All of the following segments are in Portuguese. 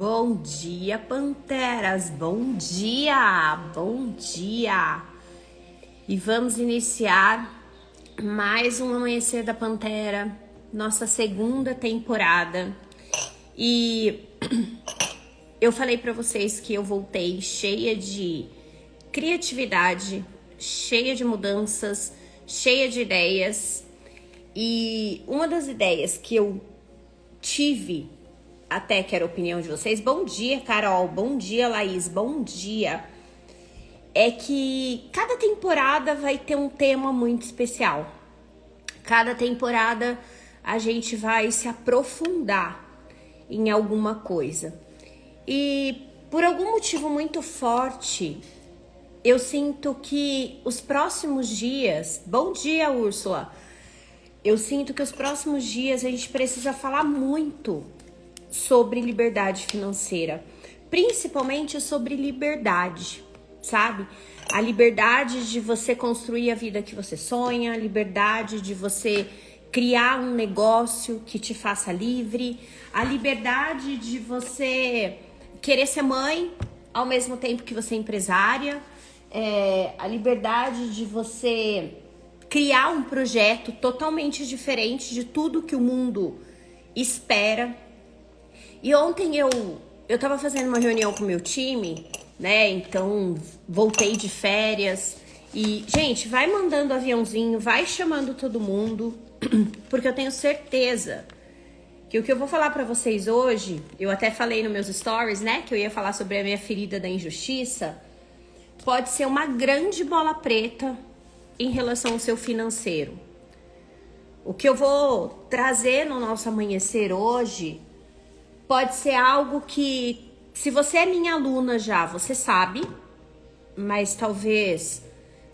Bom dia, Panteras! Bom dia! Bom dia! E vamos iniciar mais um Amanhecer da Pantera, nossa segunda temporada. E eu falei pra vocês que eu voltei cheia de criatividade, cheia de mudanças, cheia de ideias. E uma das ideias que eu tive, até quero a opinião de vocês, bom dia, Carol, bom dia, Laís, bom dia, é que cada temporada vai ter um tema muito especial. Cada temporada a gente vai se aprofundar em alguma coisa. E por algum motivo muito forte, eu sinto que os próximos dias... Bom dia, Úrsula! Eu sinto que os próximos dias a gente precisa falar muito sobre liberdade financeira. Principalmente sobre liberdade, sabe? A liberdade de você construir a vida que você sonha, a liberdade de você criar um negócio que te faça livre, a liberdade de você querer ser mãe ao mesmo tempo que você é empresária, a liberdade de você criar um projeto totalmente diferente de tudo que o mundo espera. E ontem eu tava fazendo uma reunião com o meu time, né? Então voltei de férias. E, gente, vai mandando aviãozinho, vai chamando todo mundo, porque eu tenho certeza que o que eu vou falar pra vocês hoje, eu até falei nos meus stories, né? Que eu ia falar sobre a minha ferida da injustiça, pode ser uma grande bola preta em relação ao seu financeiro. O que eu vou trazer no nosso amanhecer hoje pode ser algo que, se você é minha aluna já, você sabe, mas talvez,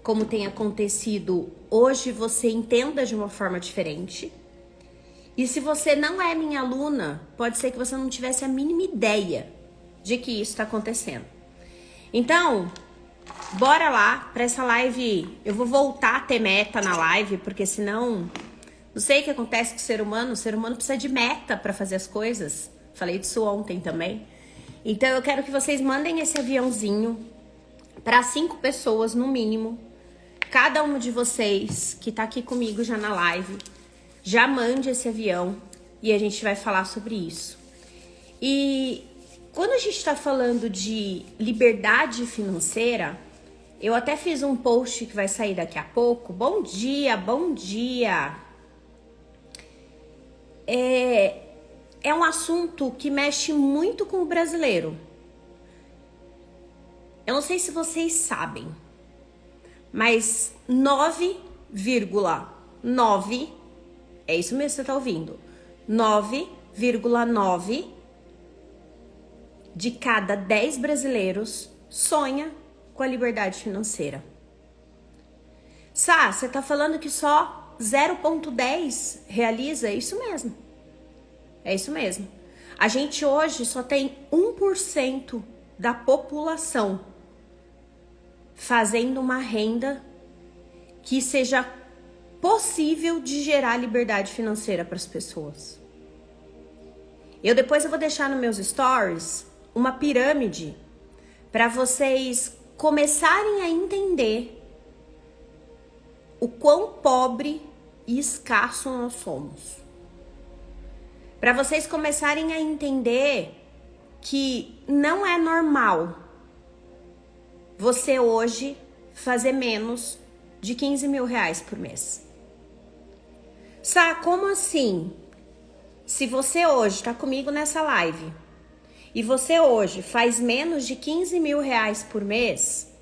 como tem acontecido hoje, você entenda de uma forma diferente. E se você não é minha aluna, pode ser que você não tivesse a mínima ideia de que isso está acontecendo. Então, bora lá para essa live. Eu vou voltar a ter meta na live, porque senão, não sei o que acontece com o ser humano precisa de meta para fazer as coisas. Falei disso ontem também. Então eu quero que vocês mandem esse aviãozinho para 5 pessoas no mínimo. Cada um de vocês que tá aqui comigo já na live, já mande esse avião e a gente vai falar sobre isso. E quando a gente tá falando de liberdade financeira, eu até fiz um post que vai sair daqui a pouco. Bom dia, bom dia. É um assunto que mexe muito com o brasileiro. Eu não sei se vocês sabem, mas 9,9, é isso mesmo que você tá ouvindo, 9,9 de cada 10 brasileiros sonha com a liberdade financeira. Sá, você tá falando que só 0,10 realiza? É isso mesmo. É isso mesmo. A gente hoje só tem 1% da população fazendo uma renda que seja possível de gerar liberdade financeira para as pessoas. Depois eu vou deixar nos meus stories uma pirâmide para vocês começarem a entender o quão pobre e escasso nós somos. Para vocês começarem a entender que não é normal você hoje fazer menos de 15 mil reais por mês. Sá, como assim? Se você hoje está comigo nessa live e você hoje faz menos de 15 mil reais por mês,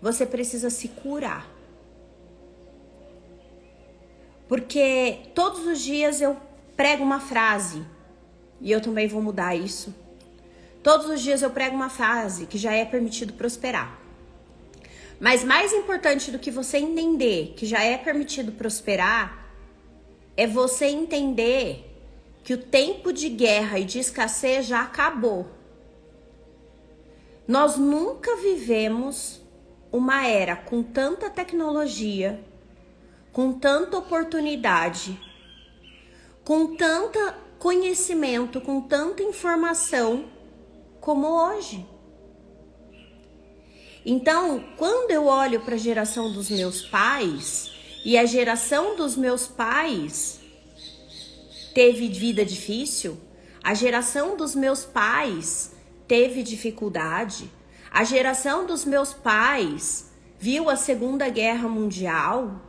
você precisa se curar. Porque todos os dias eu prego uma frase, e eu também vou mudar isso. Todos os dias eu prego uma frase que já é permitido prosperar. Mas mais importante do que você entender que já é permitido prosperar, é você entender que o tempo de guerra e de escassez já acabou. Nós nunca vivemos uma era com tanta tecnologia, com tanta oportunidade, com tanto conhecimento, com tanta informação como hoje. Então, quando eu olho para a geração dos meus pais, e a geração dos meus pais teve vida difícil, a geração dos meus pais teve dificuldade, a geração dos meus pais viu a Segunda Guerra Mundial,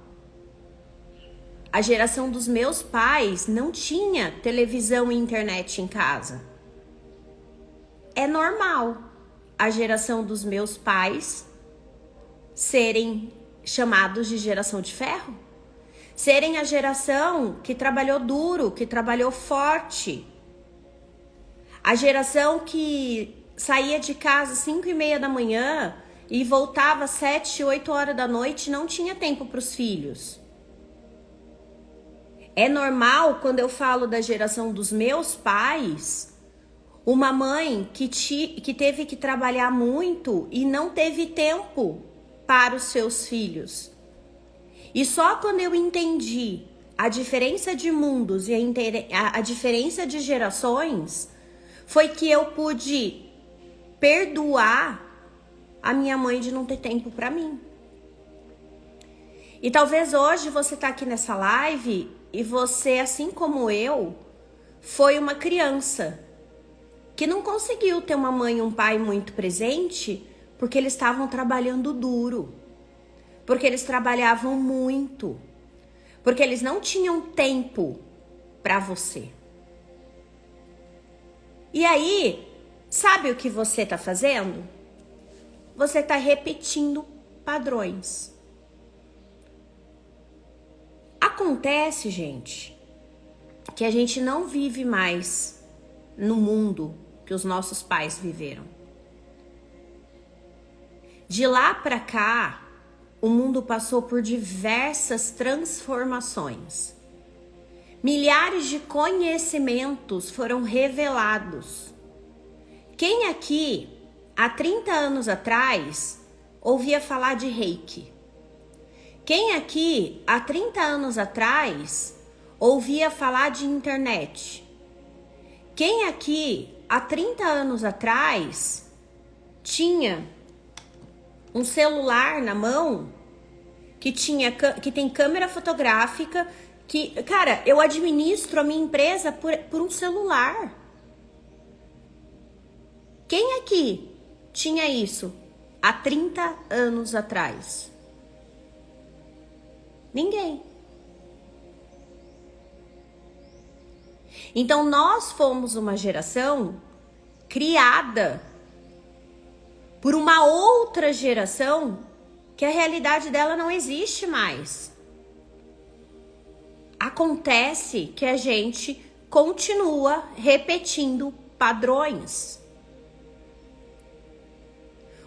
a geração dos meus pais não tinha televisão e internet em casa. É normal a geração dos meus pais serem chamados de geração de ferro, serem a geração que trabalhou duro, que trabalhou forte, a geração que saía de casa às 5:30 da manhã e voltava às 7, 8 horas da noite e não tinha tempo para os filhos. É normal, quando eu falo da geração dos meus pais, uma mãe que teve que trabalhar muito e não teve tempo para os seus filhos. E só quando eu entendi a diferença de mundos e a diferença de gerações, foi que eu pude perdoar a minha mãe de não ter tempo para mim. E talvez hoje você tá aqui nessa live e você, assim como eu, foi uma criança que não conseguiu ter uma mãe e um pai muito presente porque eles estavam trabalhando duro, porque eles trabalhavam muito, porque eles não tinham tempo para você. E aí, sabe o que você tá fazendo? Você tá repetindo padrões. Acontece, gente, que a gente não vive mais no mundo que os nossos pais viveram. De lá para cá, o mundo passou por diversas transformações. Milhares de conhecimentos foram revelados. Quem aqui, há 30 anos atrás, ouvia falar de Reiki? Quem aqui, há 30 anos atrás, ouvia falar de internet? Quem aqui, há 30 anos atrás, tinha um celular na mão que tem câmera fotográfica, cara, eu administro a minha empresa por um celular. Quem aqui tinha isso há 30 anos atrás? Ninguém. Então nós fomos uma geração criada por uma outra geração que a realidade dela não existe mais. Acontece que a gente continua repetindo padrões.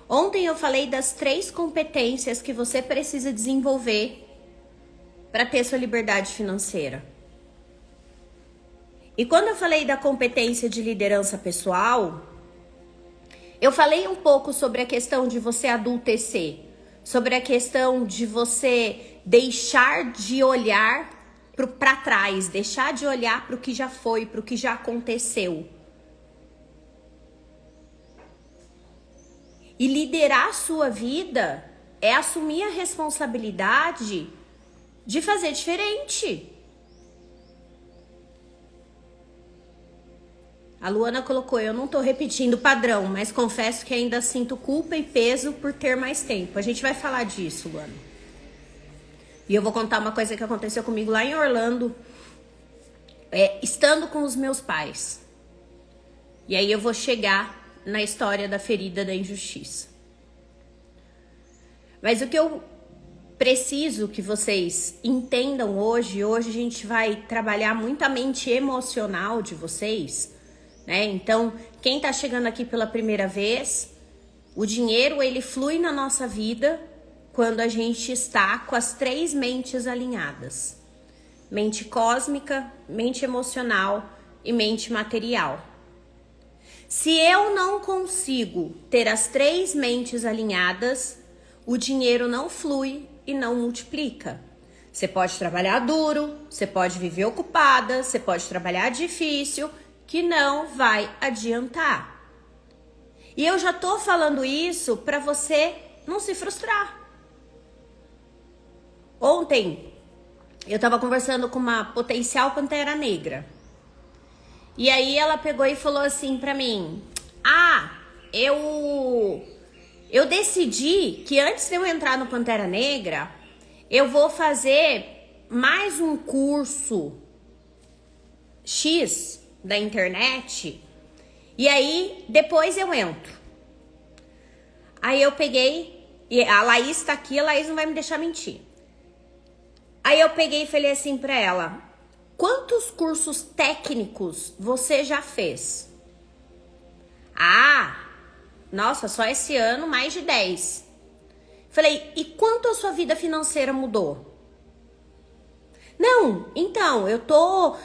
Ontem eu falei das 3 competências que você precisa desenvolver para ter sua liberdade financeira. E quando eu falei da competência de liderança pessoal, eu falei um pouco sobre a questão de você adultecer, sobre a questão de você deixar de olhar para trás, deixar de olhar para o que já foi, para o que já aconteceu. E liderar a sua vida é assumir a responsabilidade de fazer diferente. A Luana colocou, eu não tô repetindo o padrão, mas confesso que ainda sinto culpa e peso por ter mais tempo. A gente vai falar disso, Luana. E eu vou contar uma coisa que aconteceu comigo lá em Orlando, estando com os meus pais. E aí eu vou chegar na história da ferida da injustiça. Mas o que eu preciso que vocês entendam hoje a gente vai trabalhar muito a mente emocional de vocês, né? Então, quem tá chegando aqui pela primeira vez, o dinheiro ele flui na nossa vida quando a gente está com as 3 mentes alinhadas: mente cósmica, mente emocional e mente material. Se eu não consigo ter as 3 mentes alinhadas, o dinheiro não flui e não multiplica. Você pode trabalhar duro, você pode viver ocupada, você pode trabalhar difícil, que não vai adiantar. E eu já tô falando isso para você não se frustrar. Ontem eu tava conversando com uma potencial pantera negra. E aí ela pegou e falou assim pra mim: "Ah, eu decidi que antes de eu entrar no Pantera Negra, eu vou fazer mais um curso X da internet e aí depois eu entro." Aí eu peguei, e a Laís tá aqui, a Laís não vai me deixar mentir. Aí eu peguei e falei assim pra ela: "Quantos cursos técnicos você já fez?" "Ah, nossa, só esse ano mais de 10. Falei: "E quanto a sua vida financeira mudou?" "Não, então,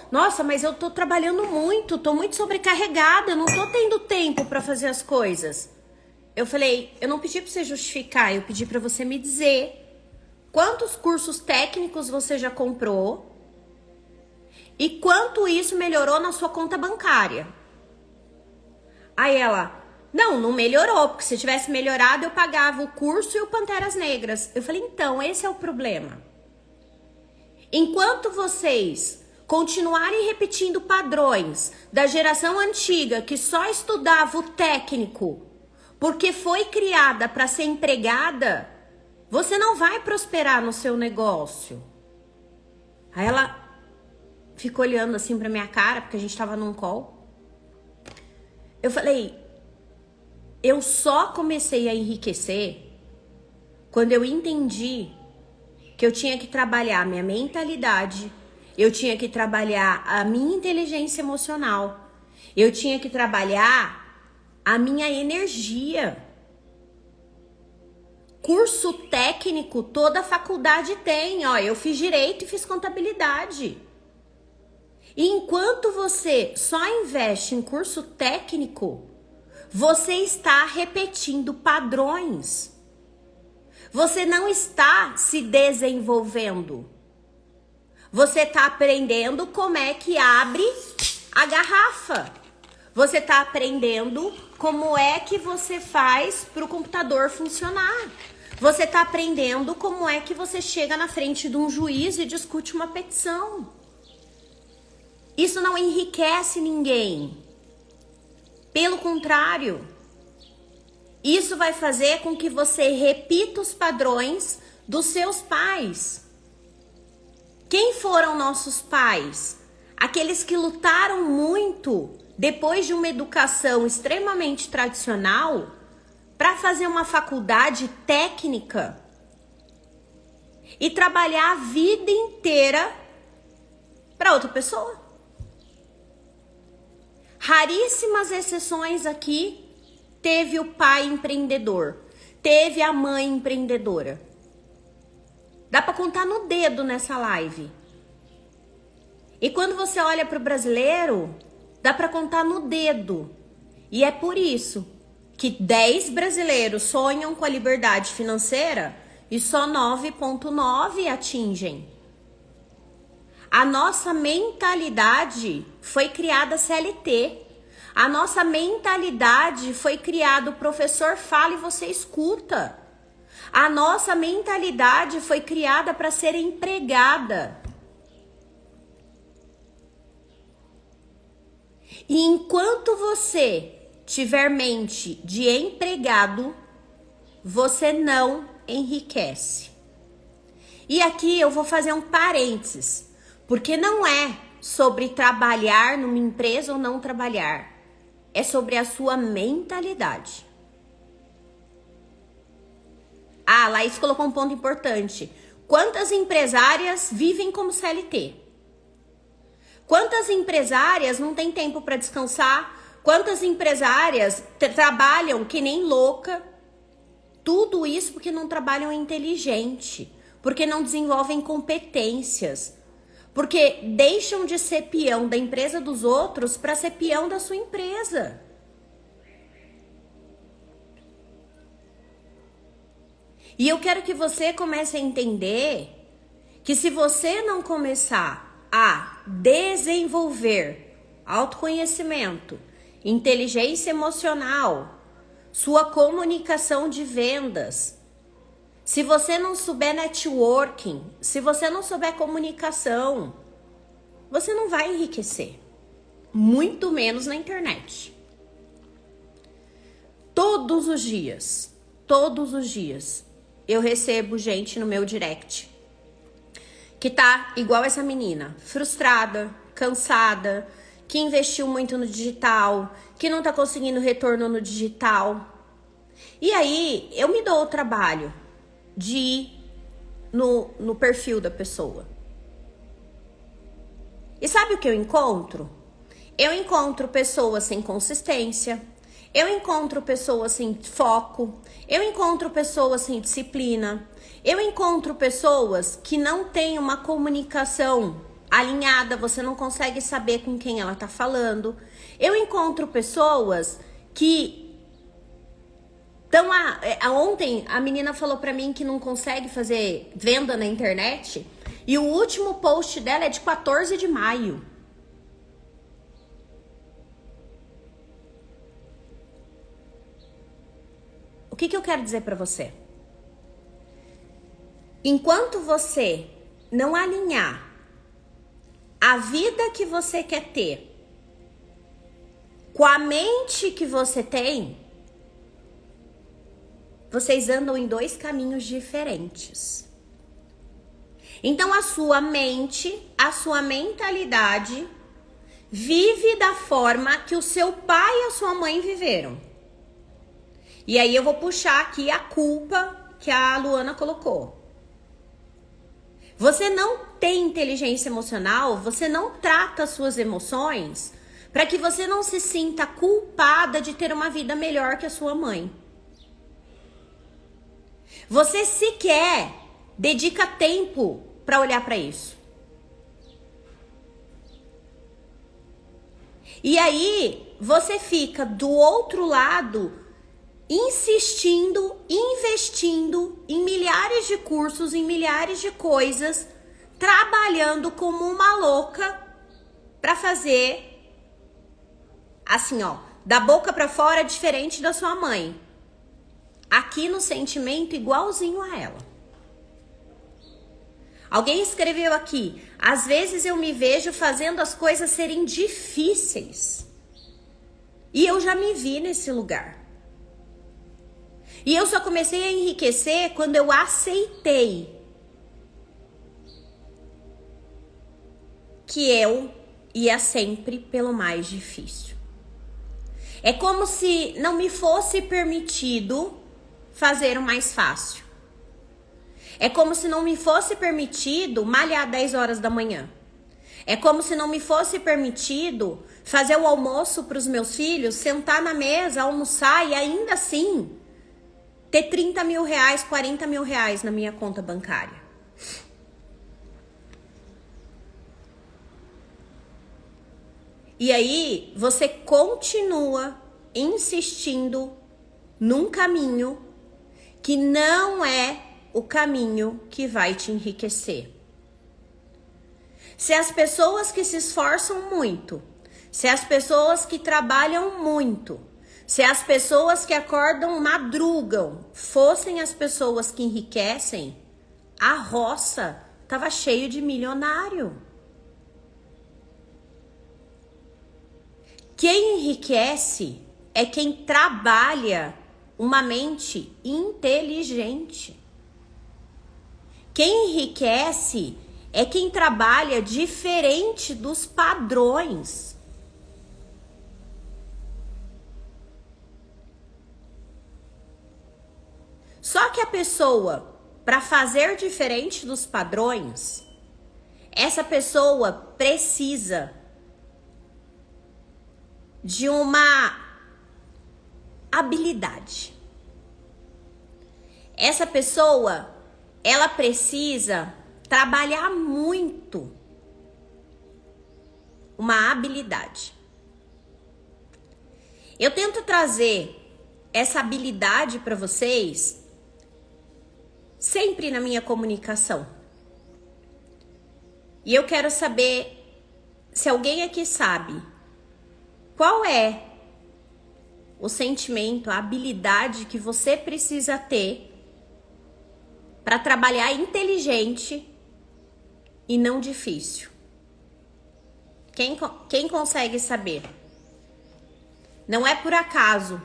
nossa, mas eu tô trabalhando muito, tô muito sobrecarregada, eu não tô tendo tempo pra fazer as coisas." Eu falei: "Eu não pedi pra você justificar, eu pedi pra você me dizer quantos cursos técnicos você já comprou e quanto isso melhorou na sua conta bancária." Aí ela: não melhorou, porque se tivesse melhorado eu pagava o curso e o Panteras Negras." Eu falei: "Então, esse é o problema. Enquanto vocês continuarem repetindo padrões da geração antiga que só estudava o técnico porque foi criada para ser empregada, você não vai prosperar no seu negócio." Aí ela ficou olhando assim pra minha cara, porque a gente tava num call. Eu falei: eu só comecei a enriquecer quando eu entendi que eu tinha que trabalhar a minha mentalidade, eu tinha que trabalhar a minha inteligência emocional, eu tinha que trabalhar a minha energia. Curso técnico, toda faculdade tem. Ó, eu fiz direito e fiz contabilidade. E enquanto você só investe em curso técnico, você está repetindo padrões. Você não está se desenvolvendo. Você está aprendendo como é que abre a garrafa. Você está aprendendo como é que você faz para o computador funcionar. Você está aprendendo como é que você chega na frente de um juiz e discute uma petição. Isso não enriquece ninguém. Pelo contrário, isso vai fazer com que você repita os padrões dos seus pais. Quem foram nossos pais? Aqueles que lutaram muito depois de uma educação extremamente tradicional para fazer uma faculdade técnica e trabalhar a vida inteira para outra pessoa. Raríssimas exceções aqui teve o pai empreendedor, teve a mãe empreendedora. Dá para contar no dedo nessa live. E quando você olha para o brasileiro, dá para contar no dedo. E é por isso que 10 brasileiros sonham com a liberdade financeira e só 9,9 atingem. A nossa mentalidade foi criada CLT. A nossa mentalidade foi criada, o professor fala e você escuta. A nossa mentalidade foi criada para ser empregada. E enquanto você tiver mente de empregado, você não enriquece. E aqui eu vou fazer um parênteses, porque não é sobre trabalhar numa empresa ou não trabalhar. É sobre a sua mentalidade. Ah, Laís colocou um ponto importante. Quantas empresárias vivem como CLT? Quantas empresárias não têm tempo para descansar? Quantas empresárias trabalham que nem louca? Tudo isso porque não trabalham inteligente, porque não desenvolvem competências, porque deixam de ser peão da empresa dos outros para ser peão da sua empresa. E eu quero que você comece a entender que se você não começar a desenvolver autoconhecimento, inteligência emocional, sua comunicação de vendas. Se você não souber networking, se você não souber comunicação, você não vai enriquecer, muito menos na internet. Todos os dias, eu recebo gente no meu direct que tá igual essa menina, frustrada, cansada, que investiu muito no digital, que não tá conseguindo retorno no digital. E aí, eu me dou o trabalho de ir no perfil da pessoa. E sabe o que eu encontro? Eu encontro pessoas sem consistência, eu encontro pessoas sem foco, eu encontro pessoas sem disciplina, eu encontro pessoas que não têm uma comunicação alinhada, você não consegue saber com quem ela tá falando. Eu encontro pessoas que ontem a menina falou pra mim que não consegue fazer venda na internet e o último post dela é de 14 de maio. O que eu quero dizer pra você? Enquanto você não alinhar a vida que você quer ter com a mente que você tem, vocês andam em dois caminhos diferentes. Então a sua mente, a sua mentalidade vive da forma que o seu pai e a sua mãe viveram. E aí eu vou puxar aqui a culpa que a Luana colocou. Você não tem inteligência emocional, você não trata as suas emoções para que você não se sinta culpada de ter uma vida melhor que a sua mãe. Você sequer dedica tempo para olhar para isso. E aí você fica do outro lado insistindo, investindo em milhares de cursos, em milhares de coisas, trabalhando como uma louca para fazer assim, ó, da boca para fora diferente da sua mãe. Aqui no sentimento igualzinho a ela. Alguém escreveu aqui: às vezes eu me vejo fazendo as coisas serem difíceis. E eu já me vi nesse lugar. E eu só comecei a enriquecer quando eu aceitei que eu ia sempre pelo mais difícil. É como se não me fosse permitido fazer o mais fácil. É como se não me fosse permitido malhar 10 horas da manhã. É como se não me fosse permitido fazer o almoço para os meus filhos, sentar na mesa, almoçar e ainda assim ter 30 mil reais, 40 mil reais na minha conta bancária. E aí você continua insistindo num caminho que não é o caminho que vai te enriquecer. Se as pessoas que se esforçam muito, se as pessoas que trabalham muito, se as pessoas que acordam, madrugam, fossem as pessoas que enriquecem, a roça tava cheio de milionário. Quem enriquece é quem trabalha uma mente inteligente. Quem enriquece é quem trabalha diferente dos padrões. Só que a pessoa, para fazer diferente dos padrões, essa pessoa precisa de uma habilidade. Essa pessoa, ela precisa trabalhar muito uma habilidade. Eu tento trazer essa habilidade para vocês sempre na minha comunicação. E eu quero saber se alguém aqui sabe qual é o sentimento, a habilidade que você precisa ter para trabalhar inteligente e não difícil. Quem consegue saber? Não é por acaso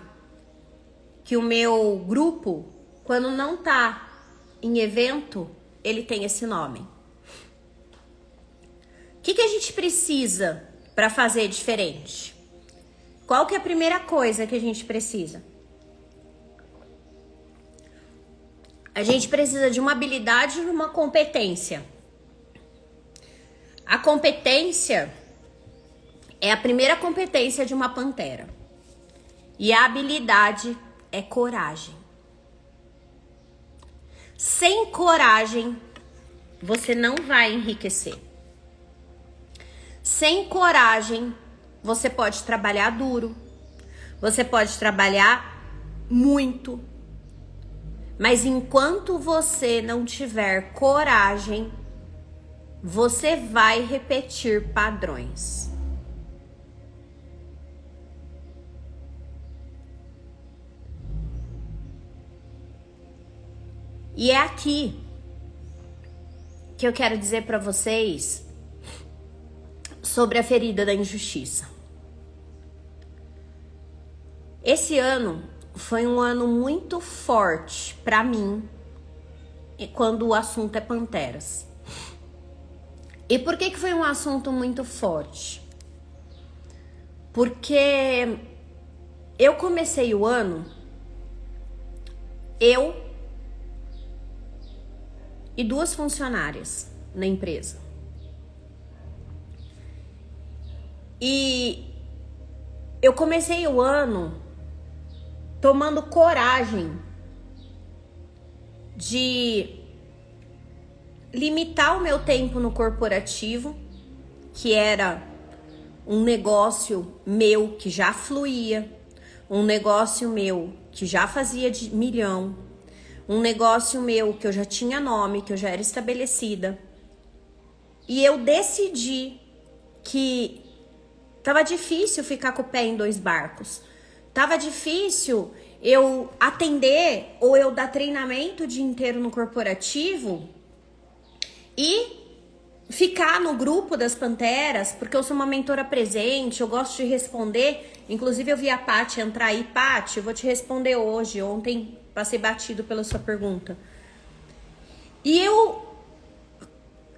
que o meu grupo, quando não tá em evento, ele tem esse nome. O que a gente precisa para fazer diferente? Qual que é a primeira coisa que a gente precisa? A gente precisa de uma habilidade e uma competência. A competência é a primeira competência de uma pantera. E a habilidade é coragem. Sem coragem, você não vai enriquecer. Sem coragem, você pode trabalhar duro, você pode trabalhar muito, mas enquanto você não tiver coragem, você vai repetir padrões. E é aqui que eu quero dizer para vocês sobre a ferida da injustiça. Esse ano foi um ano muito forte para mim quando o assunto é panteras. E por que foi um assunto muito forte? Porque eu comecei o ano, eu e 2 funcionárias na empresa. E eu comecei o ano tomando coragem de limitar o meu tempo no corporativo, que era um negócio meu que já fluía, um negócio meu que já fazia de milhão, um negócio meu que eu já tinha nome, que eu já era estabelecida. E eu decidi que tava difícil ficar com o pé em 2 barcos. Tava difícil eu atender ou eu dar treinamento o dia inteiro no corporativo e ficar no grupo das panteras, porque eu sou uma mentora presente, eu gosto de responder. Inclusive eu vi a Paty entrar aí. Paty, eu vou te responder hoje. Ontem passei batido pela sua pergunta. E eu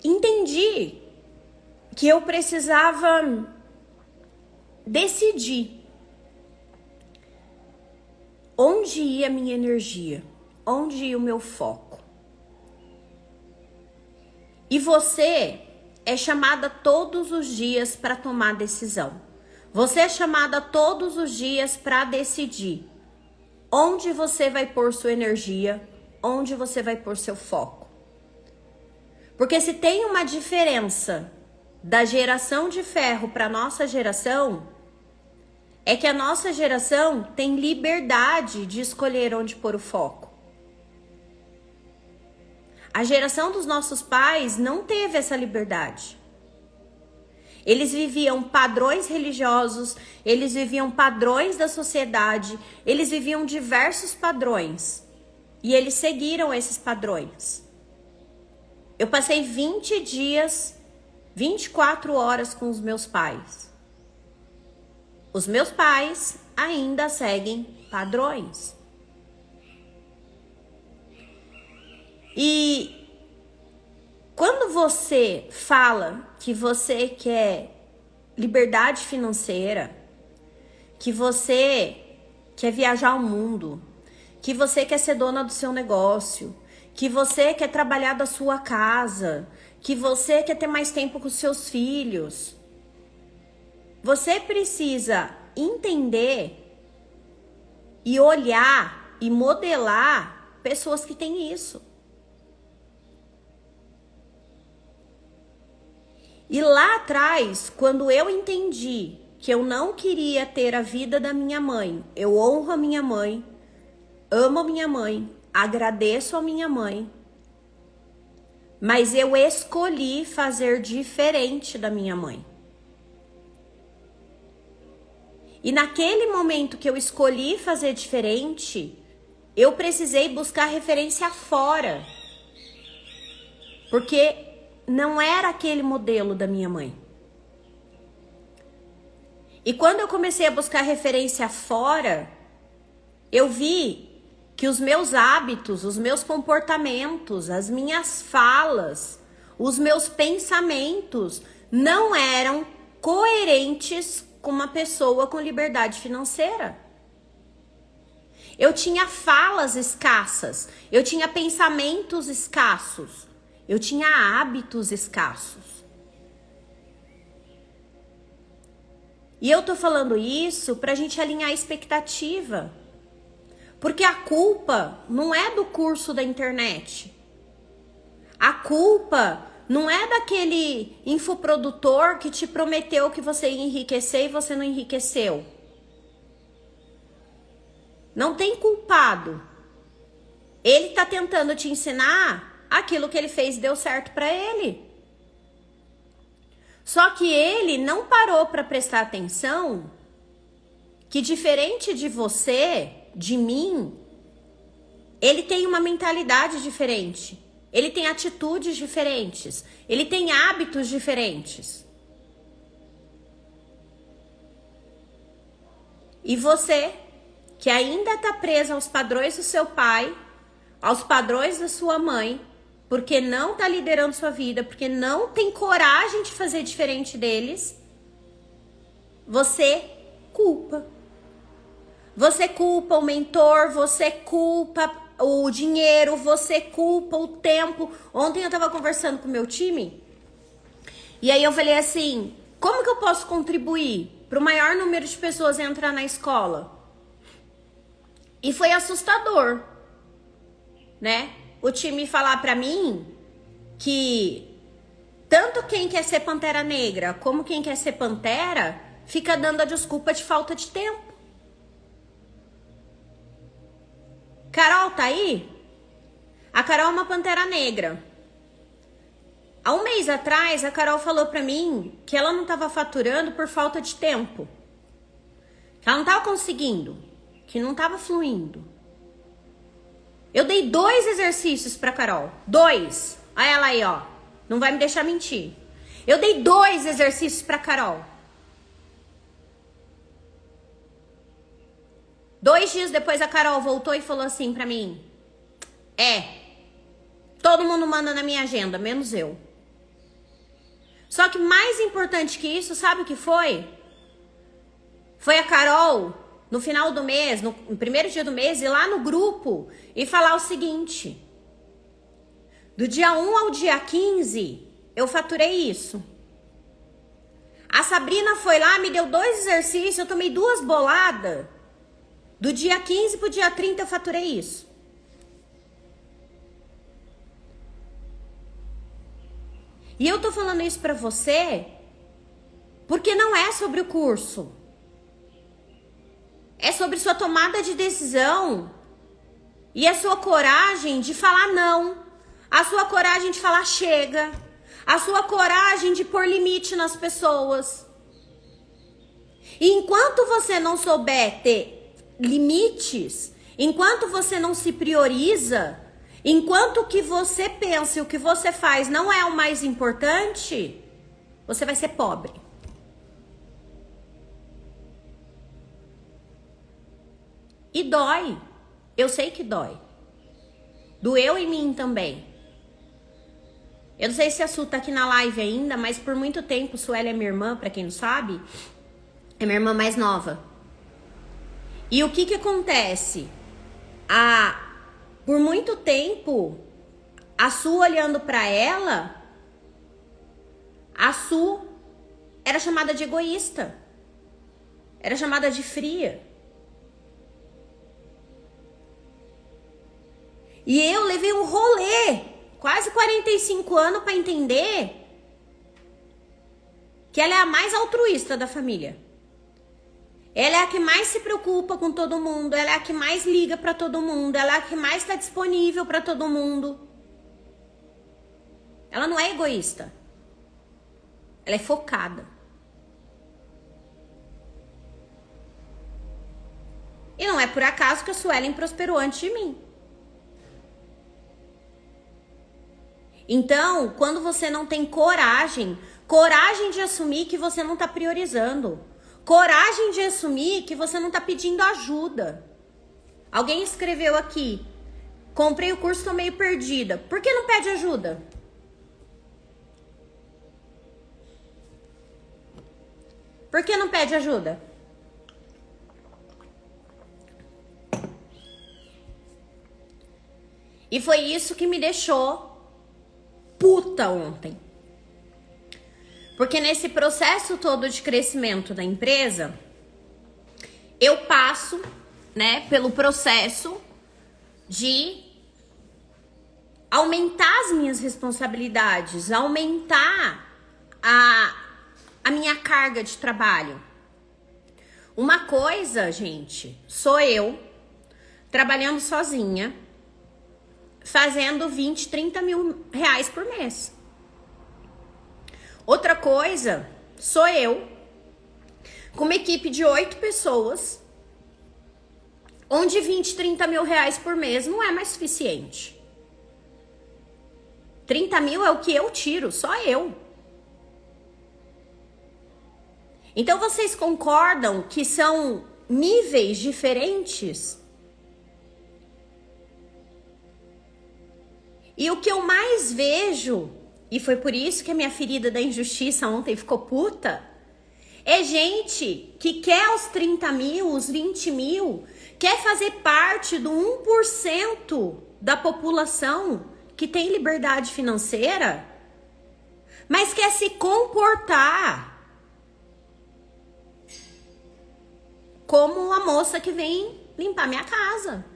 entendi que eu precisava decidir onde ia a minha energia, onde ia o meu foco. E você é chamada todos os dias para tomar decisão. Você é chamada todos os dias para decidir onde você vai pôr sua energia, onde você vai pôr seu foco. Porque se tem uma diferença da geração de ferro para a nossa geração, é que a nossa geração tem liberdade de escolher onde pôr o foco. A geração dos nossos pais não teve essa liberdade. Eles viviam padrões religiosos, eles viviam padrões da sociedade, eles viviam diversos padrões. E eles seguiram esses padrões. Eu passei 20 dias, 24 horas com os meus pais. Os meus pais ainda seguem padrões. E quando você fala que você quer liberdade financeira, que você quer viajar o mundo, que você quer ser dona do seu negócio, que você quer trabalhar da sua casa, que você quer ter mais tempo com os seus filhos, você precisa entender e olhar e modelar pessoas que têm isso. E lá atrás, quando eu entendi que eu não queria ter a vida da minha mãe, eu honro a minha mãe, amo a minha mãe, agradeço a minha mãe, mas eu escolhi fazer diferente da minha mãe. E naquele momento que eu escolhi fazer diferente, eu precisei buscar referência fora. Porque não era aquele modelo da minha mãe. E quando eu comecei a buscar referência fora, eu vi que os meus hábitos, os meus comportamentos, as minhas falas, os meus pensamentos não eram coerentes com uma pessoa com liberdade financeira. Eu tinha falas escassas, eu tinha pensamentos escassos, eu tinha hábitos escassos. E eu tô falando isso pra gente alinhar a expectativa. Porque a culpa não é do curso da internet. A culpa não é daquele infoprodutor que te prometeu que você ia enriquecer e você não enriqueceu. Não tem culpado. Ele tá tentando te ensinar aquilo que ele fez e deu certo pra ele. Só que ele não parou para prestar atenção que, diferente de você, de mim, ele tem uma mentalidade diferente, ele tem atitudes diferentes, ele tem hábitos diferentes. E você, que ainda está presa aos padrões do seu pai, aos padrões da sua mãe, porque não tá liderando sua vida, porque não tem coragem de fazer diferente deles, você culpa. Você culpa o mentor, você culpa o dinheiro, você culpa o tempo. Ontem eu tava conversando com o meu time, e aí eu falei assim, como que eu posso contribuir para o maior número de pessoas entrar na escola? E foi assustador, né? O time falar pra mim que tanto quem quer ser Pantera Negra como quem quer ser Pantera fica dando a desculpa de falta de tempo. Carol tá aí? A Carol é uma Pantera Negra. Há um mês atrás, a Carol falou pra mim que ela não tava faturando por falta de tempo. Que ela não tava conseguindo. Que não tava fluindo. Eu dei 2 exercícios pra Carol. 2. Olha ela aí, ó. Não vai me deixar mentir. Eu dei 2 exercícios pra Carol. 2 dias depois a Carol voltou e falou assim pra mim. Todo mundo manda na minha agenda, menos eu. Só que mais importante que isso, sabe o que foi? Foi a Carol, no final do mês, no primeiro dia do mês, ir lá no grupo e falar o seguinte. Do dia 1 ao dia 15, eu faturei isso. A Sabrina foi lá, me deu 2 exercícios, eu tomei 2 boladas. Do dia 15 pro dia 30 eu faturei isso. E eu tô falando isso pra você porque não é sobre o curso. É sobre sua tomada de decisão e a sua coragem de falar não. A sua coragem de falar chega. A sua coragem de pôr limite nas pessoas. E enquanto você não souber ter limites, enquanto você não se prioriza, enquanto o que você pensa e o que você faz não é o mais importante, você vai ser pobre. E dói. Eu sei que dói. Doeu em mim também. Eu não sei se a Su tá aqui na live ainda, mas por muito tempo, Sueli é minha irmã, pra quem não sabe, é minha irmã mais nova. E o que que acontece? Por muito tempo, a Su olhando pra ela, a Su era chamada de egoísta. Era chamada de fria. E eu levei um rolê, quase 45 anos, pra entender que ela é a mais altruísta da família. Ela é a que mais se preocupa com todo mundo, ela é a que mais liga pra todo mundo, ela é a que mais está disponível pra todo mundo. Ela não é egoísta. Ela é focada. E não é por acaso que a Suelen prosperou antes de mim. Então, quando você não tem coragem de assumir que você não tá priorizando, coragem de assumir que você não tá pedindo ajuda. Alguém escreveu aqui, comprei o curso, tô meio perdida. Por que não pede ajuda? Por que não pede ajuda? E foi isso que me deixou puta ontem. Porque nesse processo todo de crescimento da empresa, eu passo, né, pelo processo de aumentar as minhas responsabilidades, aumentar a minha carga de trabalho. Uma coisa, gente, sou eu trabalhando sozinha, fazendo 20, 30 mil reais por mês. Outra coisa, sou eu com uma equipe de 8 pessoas, onde 20, 30 mil reais por mês não é mais suficiente. 30 mil é o que eu tiro, só eu. Então vocês concordam que são níveis diferentes? E o que eu mais vejo, e foi por isso que a minha ferida da injustiça ontem ficou puta, é gente que quer os 30 mil, os 20 mil, quer fazer parte do 1% da população que tem liberdade financeira, mas quer se comportar como a moça que vem limpar minha casa.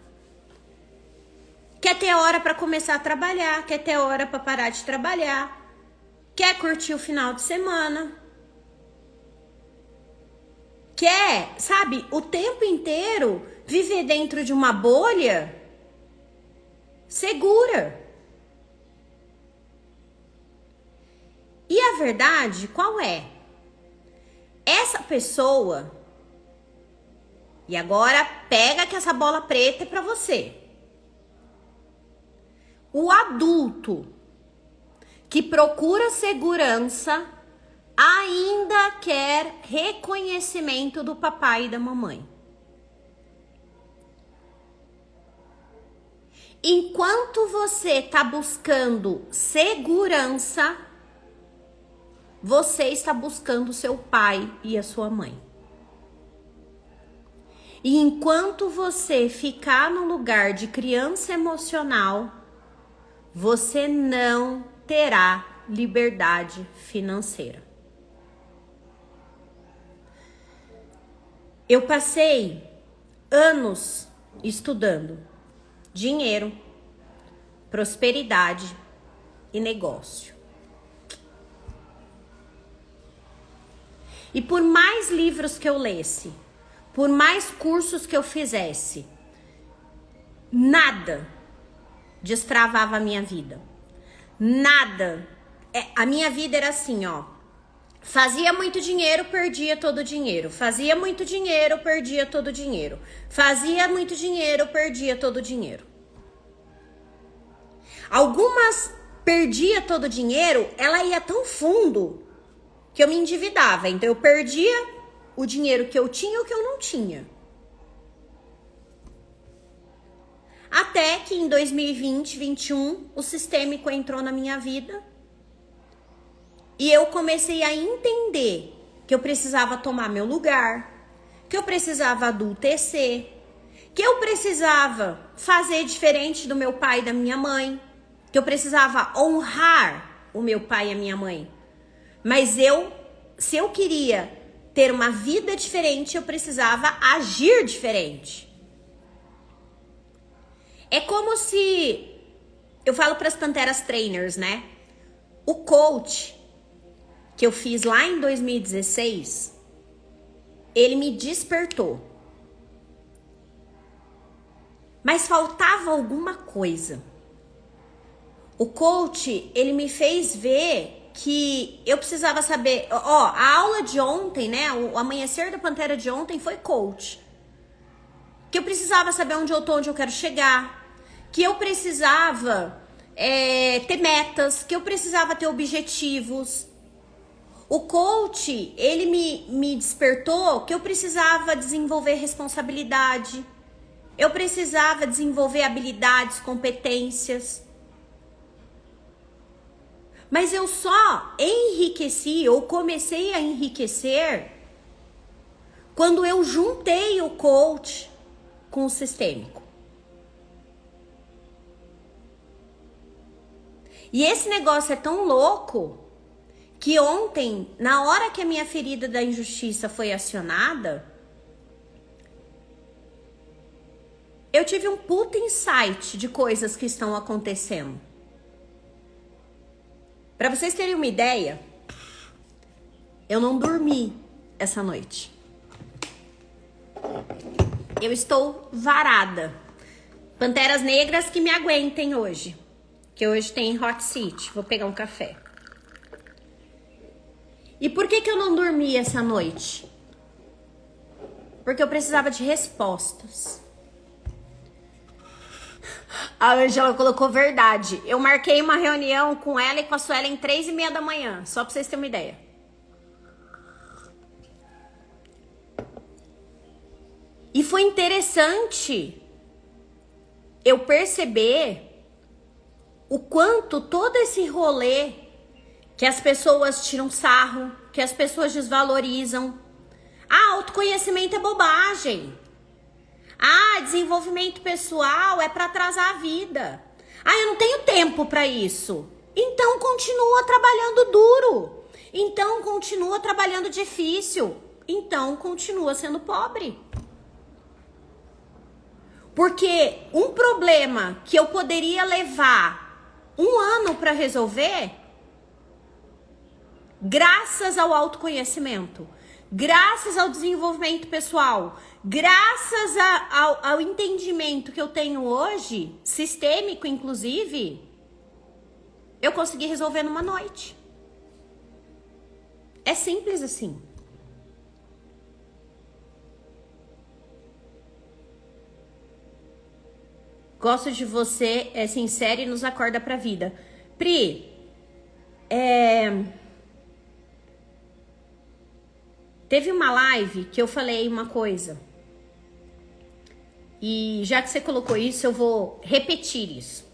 Quer ter hora para começar a trabalhar, quer ter hora para parar de trabalhar, quer curtir o final de semana, quer, sabe, o tempo inteiro viver dentro de uma bolha segura. E a verdade, qual é? Essa pessoa, e agora pega que essa bola preta é para você. O adulto que procura segurança ainda quer reconhecimento do papai e da mamãe. Enquanto você está buscando segurança, você está buscando seu pai e a sua mãe. E enquanto você ficar no lugar de criança emocional, você não terá liberdade financeira. Eu passei anos estudando dinheiro, prosperidade e negócio. E por mais livros que eu lesse, por mais cursos que eu fizesse, nada destravava a minha vida. Nada. A minha vida era assim, ó. Fazia muito dinheiro, perdia todo o dinheiro. Fazia muito dinheiro, perdia todo o dinheiro. Fazia muito dinheiro, perdia todo o dinheiro. Algumas perdia todo o dinheiro, ela ia tão fundo que eu me endividava. Então eu perdia o dinheiro que eu tinha e o que eu não tinha. Até que em 2020, 2021, o sistêmico entrou na minha vida e eu comecei a entender que eu precisava tomar meu lugar, que eu precisava adultecer, que eu precisava fazer diferente do meu pai e da minha mãe, que eu precisava honrar o meu pai e a minha mãe. Mas se eu queria ter uma vida diferente, eu precisava agir diferente. É como se, eu falo para as Panteras Trainers, né? O coach que eu fiz lá em 2016, ele me despertou. Mas faltava alguma coisa. O coach, ele me fez ver que eu precisava saber, a aula de ontem, né? O amanhecer da Pantera de ontem foi coach. que eu precisava saber onde eu tô, onde eu quero chegar, que eu precisava ter metas, que eu precisava ter objetivos. O coach, ele me despertou que eu precisava desenvolver responsabilidade, eu precisava desenvolver habilidades, competências. Mas eu só enriqueci ou comecei a enriquecer quando eu juntei o coach com o sistêmico. E esse negócio é tão louco que ontem, na hora que a minha ferida da injustiça foi acionada, eu tive um puta insight de coisas que estão acontecendo. Pra vocês terem uma ideia, eu não dormi essa noite. Eu estou varada. Panteras negras que me aguentem hoje. Que hoje tem hot seat. Vou pegar um café. E por que eu não dormi essa noite? Porque eu precisava de respostas. A Angela colocou verdade. Eu marquei uma reunião com ela e com a Suelen 3h30 da manhã. Só pra vocês terem uma ideia. E foi interessante eu perceber o quanto todo esse rolê que as pessoas tiram sarro, que as pessoas desvalorizam. Autoconhecimento é bobagem. Desenvolvimento pessoal é para atrasar a vida. Eu não tenho tempo para isso. Então continua trabalhando duro. Então continua trabalhando difícil. Então continua sendo pobre. Porque um problema que eu poderia levar 1 ano para resolver, graças ao autoconhecimento, graças ao desenvolvimento pessoal, graças ao entendimento que eu tenho hoje, sistêmico inclusive, eu consegui resolver numa noite. É simples assim. Gosto de você, é sincera e nos acorda pra vida. Pri, teve uma live que eu falei uma coisa. E já que você colocou isso, eu vou repetir isso.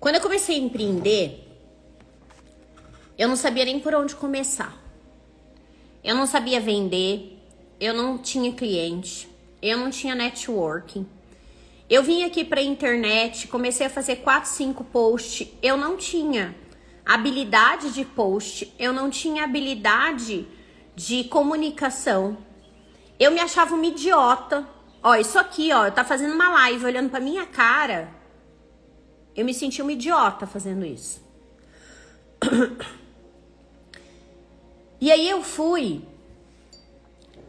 Quando eu comecei a empreender, eu não sabia nem por onde começar. Eu não sabia vender, eu não tinha cliente, eu não tinha networking. Eu vim aqui pra internet, comecei a fazer 4, 5 posts, eu não tinha habilidade de post, eu não tinha habilidade de comunicação. Eu me achava uma idiota. Isso aqui, eu tá fazendo uma live olhando pra minha cara. Eu me senti uma idiota fazendo isso. E aí eu fui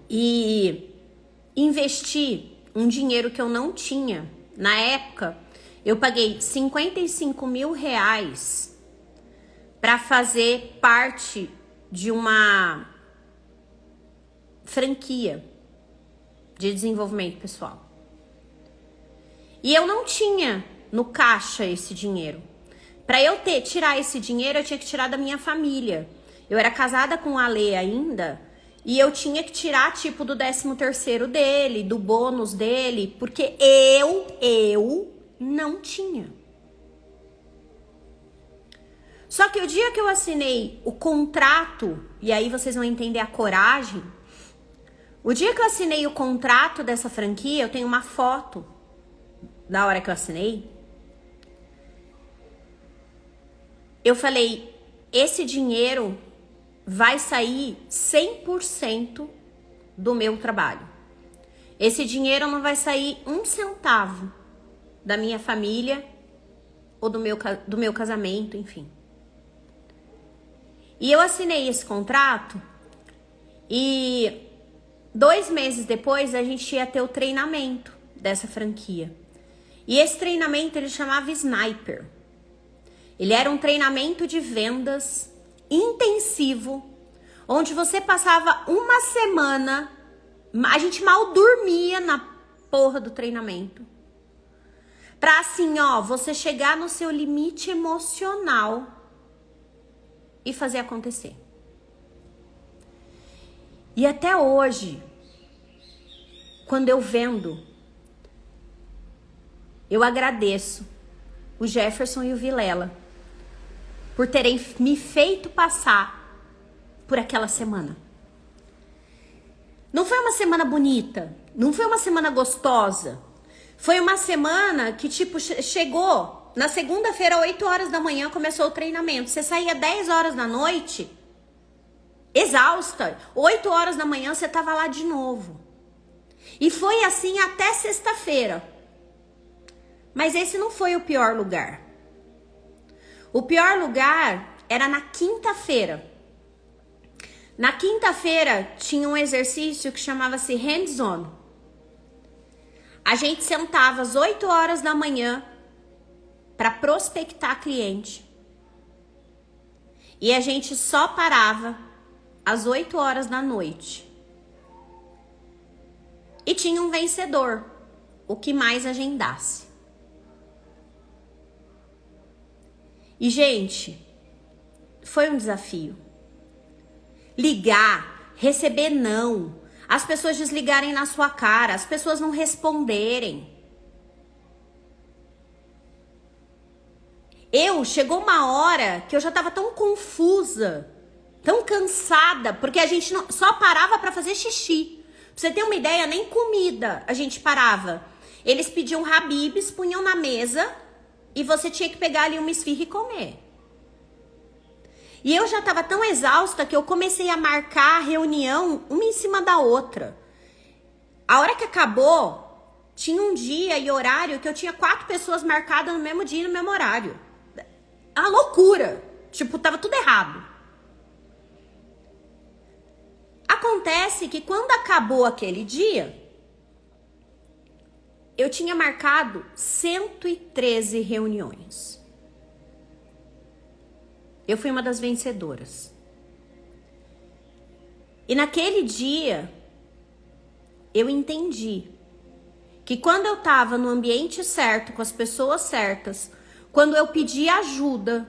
e investi um dinheiro que eu não tinha. Na época, eu paguei 55 mil reais para fazer parte de uma franquia de desenvolvimento pessoal. E eu não tinha no caixa esse dinheiro. Para eu tirar esse dinheiro, eu tinha que tirar da minha família. Eu era casada com o Ale ainda, e eu tinha que tirar tipo do 13º dele, do bônus dele, porque eu não tinha. Só que o dia que eu assinei o contrato, e aí vocês vão entender a coragem, o dia que eu assinei o contrato dessa franquia, eu tenho uma foto da hora que eu assinei. Eu falei, esse dinheiro vai sair 100% do meu trabalho. Esse dinheiro não vai sair 1 centavo da minha família ou do meu casamento, enfim. E eu assinei esse contrato e 2 meses depois a gente ia ter o treinamento dessa franquia. E esse treinamento ele chamava Sniper. Ele era um treinamento de vendas intensivo, onde você passava uma semana, a gente mal dormia na porra do treinamento. Pra assim, ó, você chegar no seu limite emocional e fazer acontecer. E até hoje, quando eu vendo, eu agradeço o Jefferson e o Vilela por terem me feito passar por aquela semana. Não foi uma semana bonita, não foi uma semana gostosa. Foi uma semana que, tipo, chegou na segunda-feira, 8 horas da manhã, começou o treinamento. Você saía 10 horas da noite, exausta. 8 horas da manhã, você tava lá de novo. E foi assim até sexta-feira. Mas esse não foi o pior lugar. O pior lugar era na quinta-feira. Na quinta-feira, tinha um exercício que chamava-se hands-on. A gente sentava às 8 horas da manhã para prospectar cliente. E a gente só parava às 8 horas da noite. E tinha um vencedor, o que mais agendasse. E, gente, foi um desafio. Ligar, receber não. As pessoas desligarem na sua cara, as pessoas não responderem. Chegou uma hora que eu já tava tão confusa, tão cansada, porque a gente só parava pra fazer xixi. Pra você ter uma ideia, nem comida a gente parava. Eles pediam Habib's, punham na mesa e você tinha que pegar ali uma esfirra e comer. E eu já tava tão exausta que eu comecei a marcar a reunião uma em cima da outra. A hora que acabou, tinha um dia e horário que eu tinha 4 pessoas marcadas no mesmo dia e no mesmo horário. A loucura. Tipo, tava tudo errado. Acontece que quando acabou aquele dia, eu tinha marcado 113 reuniões. Eu fui uma das vencedoras. E naquele dia, eu entendi que quando eu tava no ambiente certo, com as pessoas certas, quando eu pedia ajuda,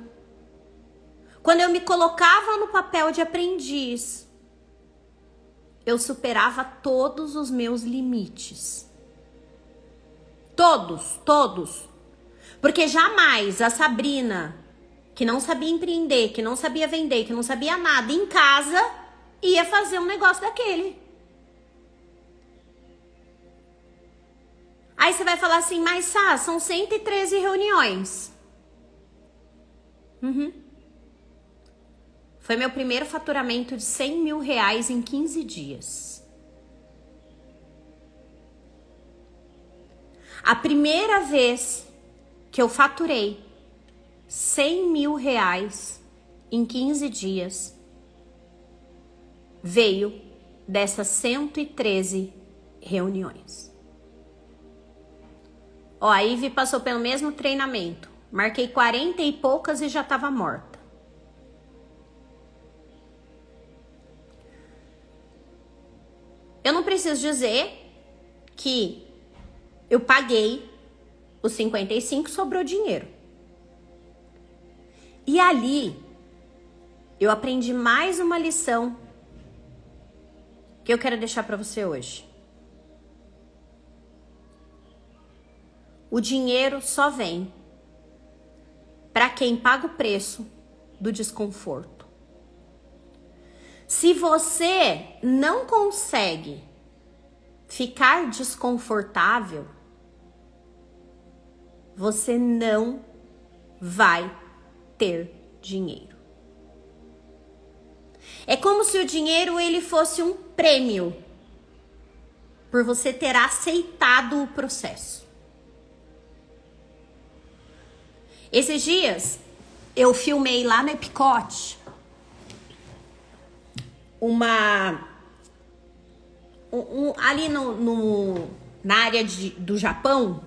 quando eu me colocava no papel de aprendiz, eu superava todos os meus limites. Todos. Porque jamais a Sabrina, que não sabia empreender, que não sabia vender, que não sabia nada em casa, ia fazer um negócio daquele. Aí você vai falar assim, mas Sá, são 113 reuniões. Foi meu primeiro faturamento de 100 mil reais em 15 dias. A primeira vez que eu faturei 100 mil reais em 15 dias veio dessas 113 reuniões. Ó, a Ivy passou pelo mesmo treinamento. Marquei 40 e poucas e já estava morta. Eu não preciso dizer que eu paguei os 55, sobrou dinheiro. E ali, eu aprendi mais uma lição que eu quero deixar para você hoje. O dinheiro só vem para quem paga o preço do desconforto. Se você não consegue ficar desconfortável, você não vai ter dinheiro. É como se o dinheiro ele fosse um prêmio por você ter aceitado o processo. Esses dias eu filmei lá no Epicote ali na área do Japão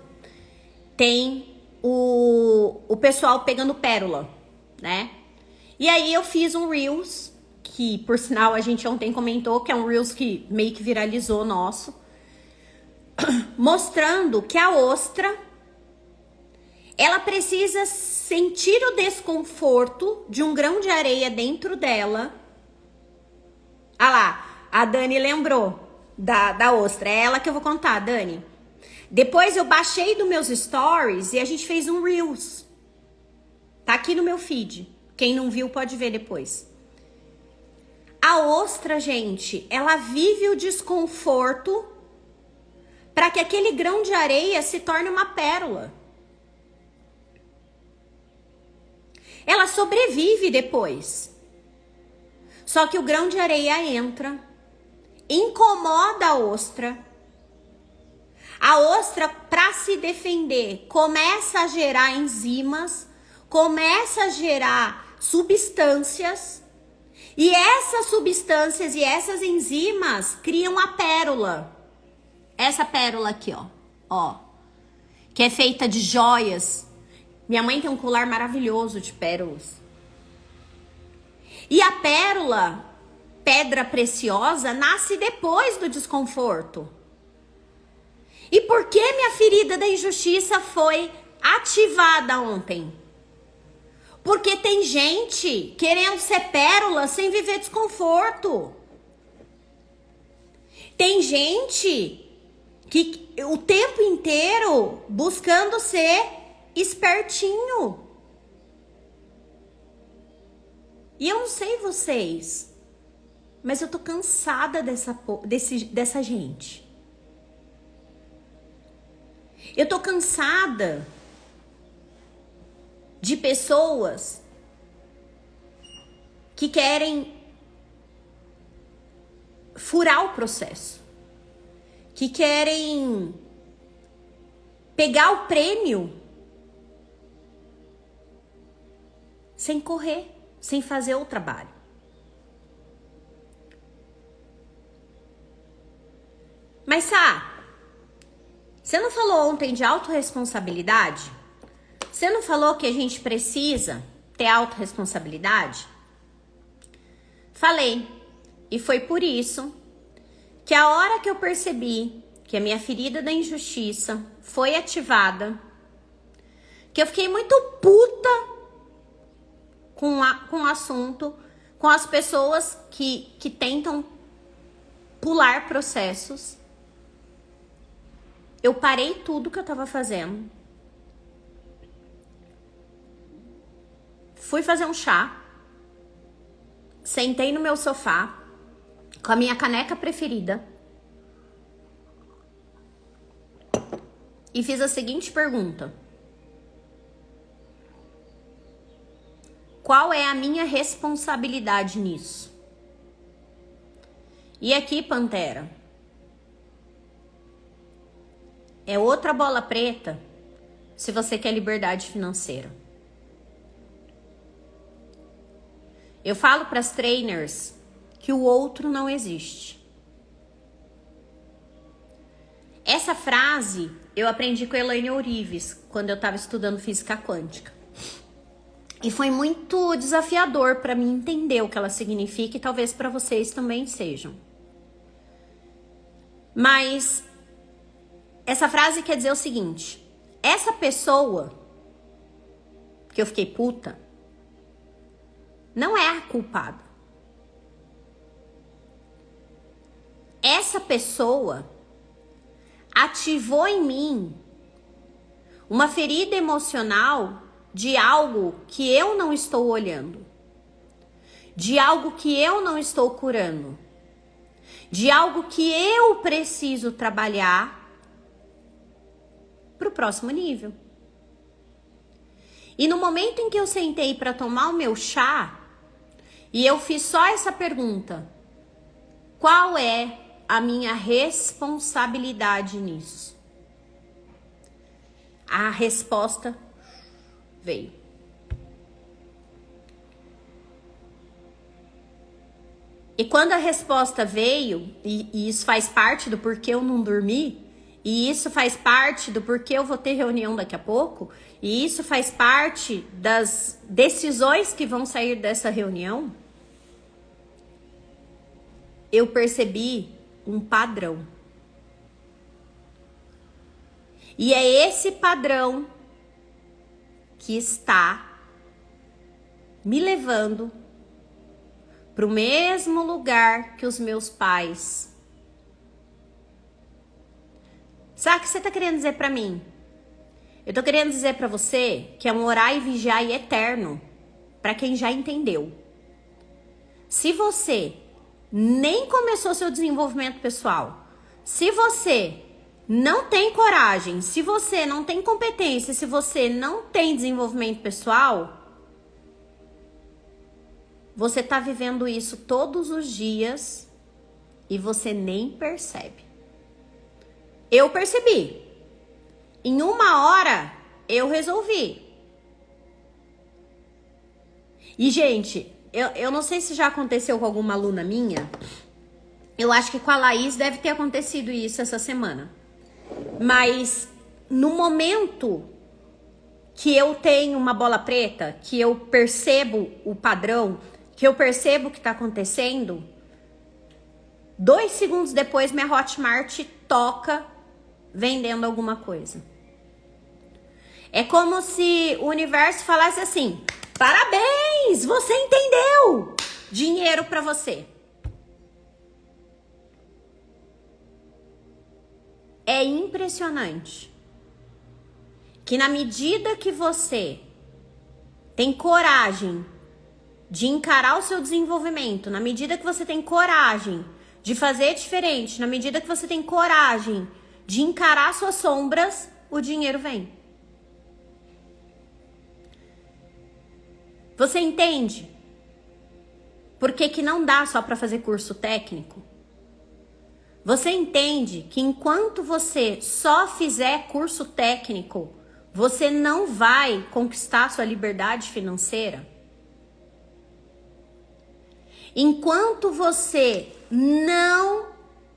tem o pessoal pegando pérola, né? E aí eu fiz um Reels que por sinal a gente ontem comentou, que é um Reels que meio que viralizou nosso, mostrando que a ostra, ela precisa sentir o desconforto de um grão de areia dentro dela. Ah lá, a Dani lembrou da ostra. É ela que eu vou contar, Dani. Depois eu baixei dos meus stories e a gente fez um Reels. Tá aqui no meu feed. Quem não viu pode ver depois. A ostra, gente, ela vive o desconforto para que aquele grão de areia se torne uma pérola. Ela sobrevive depois. Só que o grão de areia entra, incomoda a ostra. A ostra, para se defender, começa a gerar enzimas, começa a gerar substâncias. E essas substâncias e essas enzimas criam a pérola. Essa pérola aqui, ó, que é feita de joias. Minha mãe tem um colar maravilhoso de pérolas. E a pérola, pedra preciosa, nasce depois do desconforto. E por que minha ferida da injustiça foi ativada ontem? Porque tem gente querendo ser pérola sem viver desconforto. Tem gente que o tempo inteiro buscando ser espertinho. E eu não sei vocês, mas eu tô cansada dessa gente. Eu tô cansada de pessoas que querem furar o processo, que querem pegar o prêmio sem correr, sem fazer o trabalho. Mas, você não falou ontem de autorresponsabilidade? Você não falou que a gente precisa ter autorresponsabilidade? Falei. E foi por isso que a hora que eu percebi que a minha ferida da injustiça foi ativada, que eu fiquei muito puta com o assunto, com as pessoas que tentam pular processos. Eu parei tudo que eu tava fazendo. Fui fazer um chá. Sentei no meu sofá com a minha caneca preferida e fiz a seguinte pergunta: qual é a minha responsabilidade nisso? E aqui, Pantera, é outra bola preta se você quer liberdade financeira. Eu falo para as trainers que o outro não existe. Essa frase eu aprendi com a Elaine Ourives quando eu estava estudando física quântica. E foi muito desafiador para mim entender o que ela significa e talvez para vocês também sejam. Mas essa frase quer dizer o seguinte: essa pessoa que eu fiquei puta não é a culpada. Essa pessoa ativou em mim uma ferida emocional de algo que eu não estou olhando, de algo que eu não estou curando, de algo que eu preciso trabalhar para o próximo nível. E no momento em que eu sentei para tomar o meu chá, e eu fiz só essa pergunta: qual é a minha responsabilidade nisso? A resposta veio. E quando a resposta veio, e isso faz parte do porquê eu não dormi, e isso faz parte do porquê eu vou ter reunião daqui a pouco, e isso faz parte das decisões que vão sair dessa reunião, eu percebi um padrão. E é esse padrão que está me levando para o mesmo lugar que os meus pais. Sabe o que você está querendo dizer para mim? Eu tô querendo dizer para você que é um orar e vigiar e eterno, para quem já entendeu. Se você nem começou seu desenvolvimento pessoal, se você não tem coragem, se você não tem competência, se você não tem desenvolvimento pessoal, você tá vivendo isso todos os dias e você nem percebe. Eu percebi. Em 1 hora, eu resolvi. E, gente, eu não sei se já aconteceu com alguma aluna minha. Eu acho que com a Laís deve ter acontecido isso essa semana. Mas, no momento que eu tenho uma bola preta, que eu percebo o padrão, que eu percebo o que tá acontecendo, 2 segundos depois, minha Hotmart toca vendendo alguma coisa. É como se o universo falasse assim: parabéns, você entendeu! Dinheiro pra você. É impressionante que na medida que você tem coragem de encarar o seu desenvolvimento, na medida que você tem coragem de fazer diferente, na medida que você tem coragem de encarar suas sombras, o dinheiro vem. Você entende por que não dá só para fazer curso técnico? Você entende que enquanto você só fizer curso técnico, você não vai conquistar sua liberdade financeira? Enquanto você não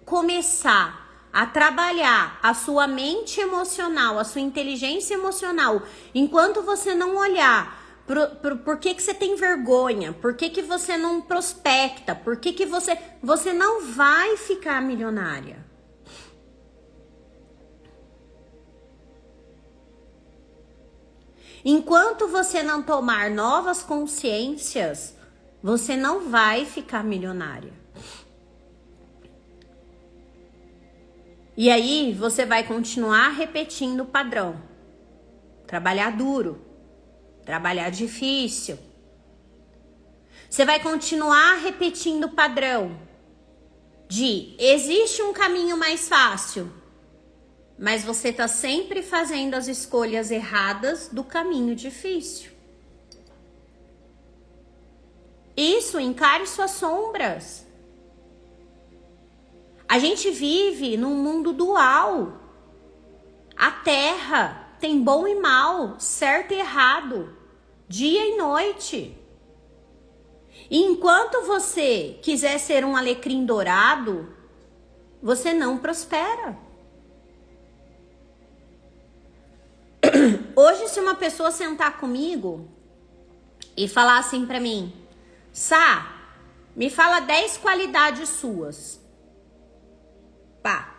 começar a trabalhar a sua mente emocional, a sua inteligência emocional, enquanto você não olhar por que você tem vergonha, por que você não prospecta, por que você não vai ficar milionária. Enquanto você não tomar novas consciências, você não vai ficar milionária. E aí você vai continuar repetindo o padrão. Trabalhar duro, trabalhar difícil. Você vai continuar repetindo o padrão de existe um caminho mais fácil, mas você está sempre fazendo as escolhas erradas do caminho difícil. Isso, encare suas sombras. A gente vive num mundo dual. A Terra tem bom e mal, certo e errado, dia e noite. E enquanto você quiser ser um alecrim dourado, você não prospera. Hoje, se uma pessoa sentar comigo e falar assim pra mim: Sá, me fala 10 qualidades suas. Pá.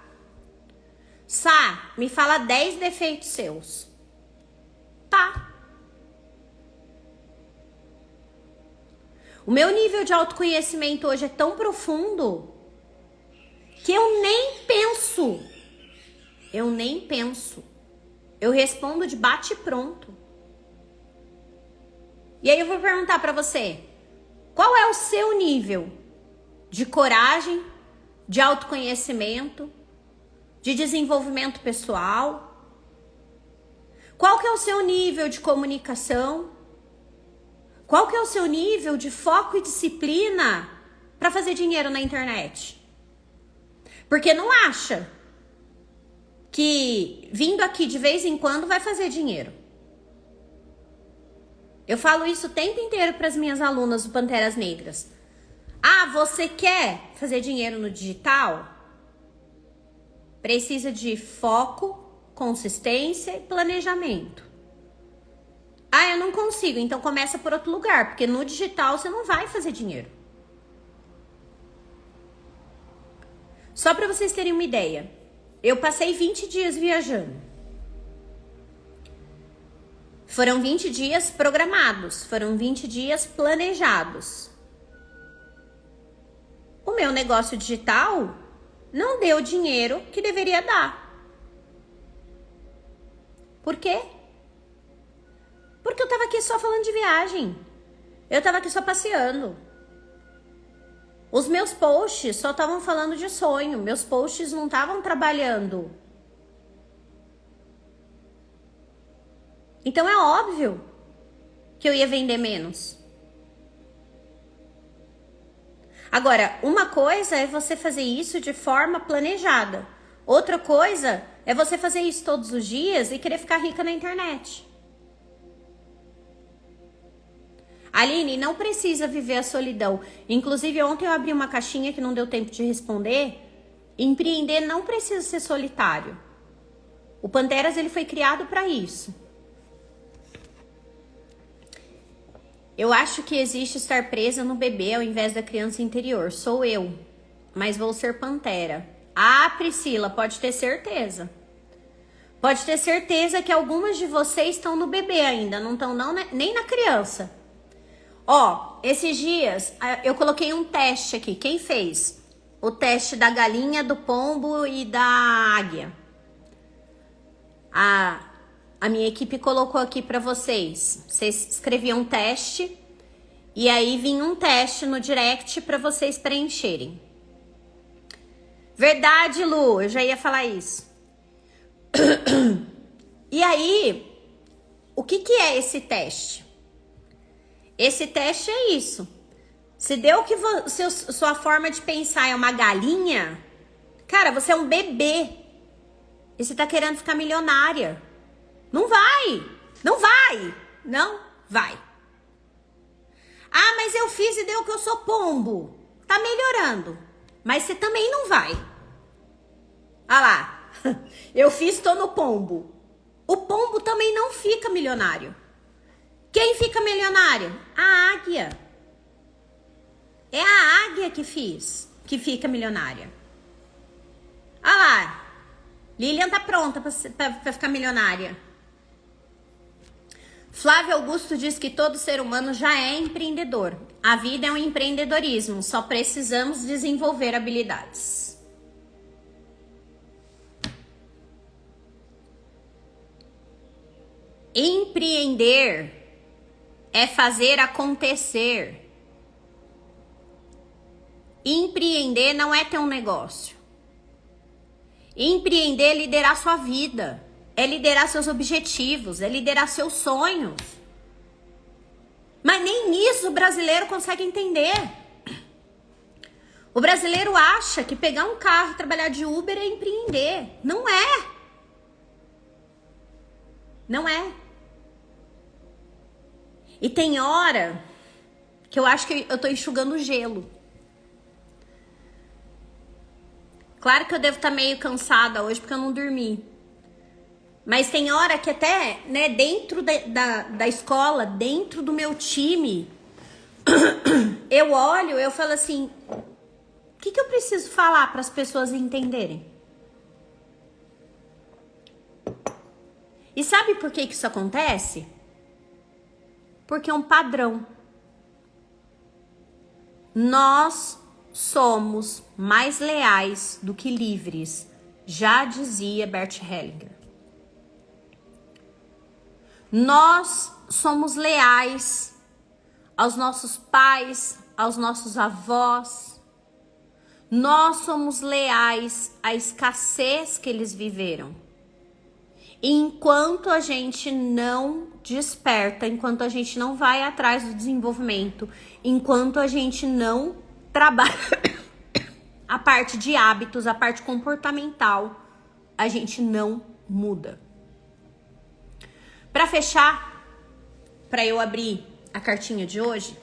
Sá, me fala 10 defeitos seus. Tá. O meu nível de autoconhecimento hoje é tão profundo que eu nem penso. Eu respondo de bate pronto. E aí eu vou perguntar pra você: qual é o seu nível de coragem, de autoconhecimento, de desenvolvimento pessoal? Qual que é o seu nível de comunicação? Qual que é o seu nível de foco e disciplina para fazer dinheiro na internet? Porque não acha que vindo aqui de vez em quando vai fazer dinheiro. Eu falo isso o tempo inteiro para as minhas alunas do Panteras Negras. Ah, você quer fazer dinheiro no digital? Precisa de foco, consistência e planejamento. Ah, eu não consigo, então começa por outro lugar, porque no digital você não vai fazer dinheiro. Só para vocês terem uma ideia, eu passei 20 dias viajando. Foram 20 dias programados, foram 20 dias planejados. O meu negócio digital não deu o dinheiro que deveria dar. Por quê? Porque eu tava aqui só falando de viagem. Eu tava aqui só passeando. Os meus posts só estavam falando de sonho. Meus posts não estavam trabalhando. Então é óbvio que eu ia vender menos. Agora, uma coisa é você fazer isso de forma planejada. Outra coisa é você fazer isso todos os dias e querer ficar rica na internet. Aline, não precisa viver a solidão. Inclusive, ontem eu abri uma caixinha que não deu tempo de responder. Empreender não precisa ser solitário. O Panteras, ele foi criado para isso. Eu acho que existe estar presa no bebê ao invés da criança interior. Sou eu, mas vou ser Pantera. Ah, Priscila, pode ter certeza. Pode ter certeza que algumas de vocês estão no bebê ainda, não estão nem na criança. Ó, esses dias eu coloquei um teste aqui. Quem fez? O teste da galinha, do pombo e da águia. A minha equipe colocou aqui pra vocês. Vocês escreviam um teste e aí vinha um teste no direct pra vocês preencherem. Verdade, Lu, eu já ia falar isso. E aí, o que é esse teste? Esse teste é isso. Se deu que sua forma de pensar é uma galinha, cara, você é um bebê. E você tá querendo ficar milionária. Não vai. Não vai. Não vai. Ah, mas eu fiz e deu que eu sou pombo. Tá melhorando. Mas você também não vai. Ah lá. Eu fiz, tô no pombo. O pombo também não fica milionário. Quem fica milionário? A águia. É a águia que fica milionária. Ah lá. Lilian tá pronta pra ficar milionária. Flávio Augusto diz que todo ser humano já é empreendedor. A vida é um empreendedorismo, só precisamos desenvolver habilidades. Empreender é fazer acontecer. Empreender não é ter um negócio. Empreender é liderar sua vida. É liderar seus objetivos. É liderar seus sonhos. Mas nem isso o brasileiro consegue entender. O brasileiro acha que pegar um carro e trabalhar de Uber é empreender. Não é. Não é. E tem hora que eu acho que eu tô enxugando gelo. Claro que eu devo estar meio cansada hoje porque eu não dormi. Mas tem hora que até, né, dentro da escola, dentro do meu time, eu olho, eu falo assim, o que eu preciso falar para as pessoas entenderem? E sabe por que isso acontece? Porque é um padrão. Nós somos mais leais do que livres, já dizia Bert Hellinger. Nós somos leais aos nossos pais, aos nossos avós. Nós somos leais à escassez que eles viveram. Enquanto a gente não desperta, enquanto a gente não vai atrás do desenvolvimento, enquanto a gente não trabalha a parte de hábitos, a parte comportamental, a gente não muda. Para fechar, para eu abrir a cartinha de hoje,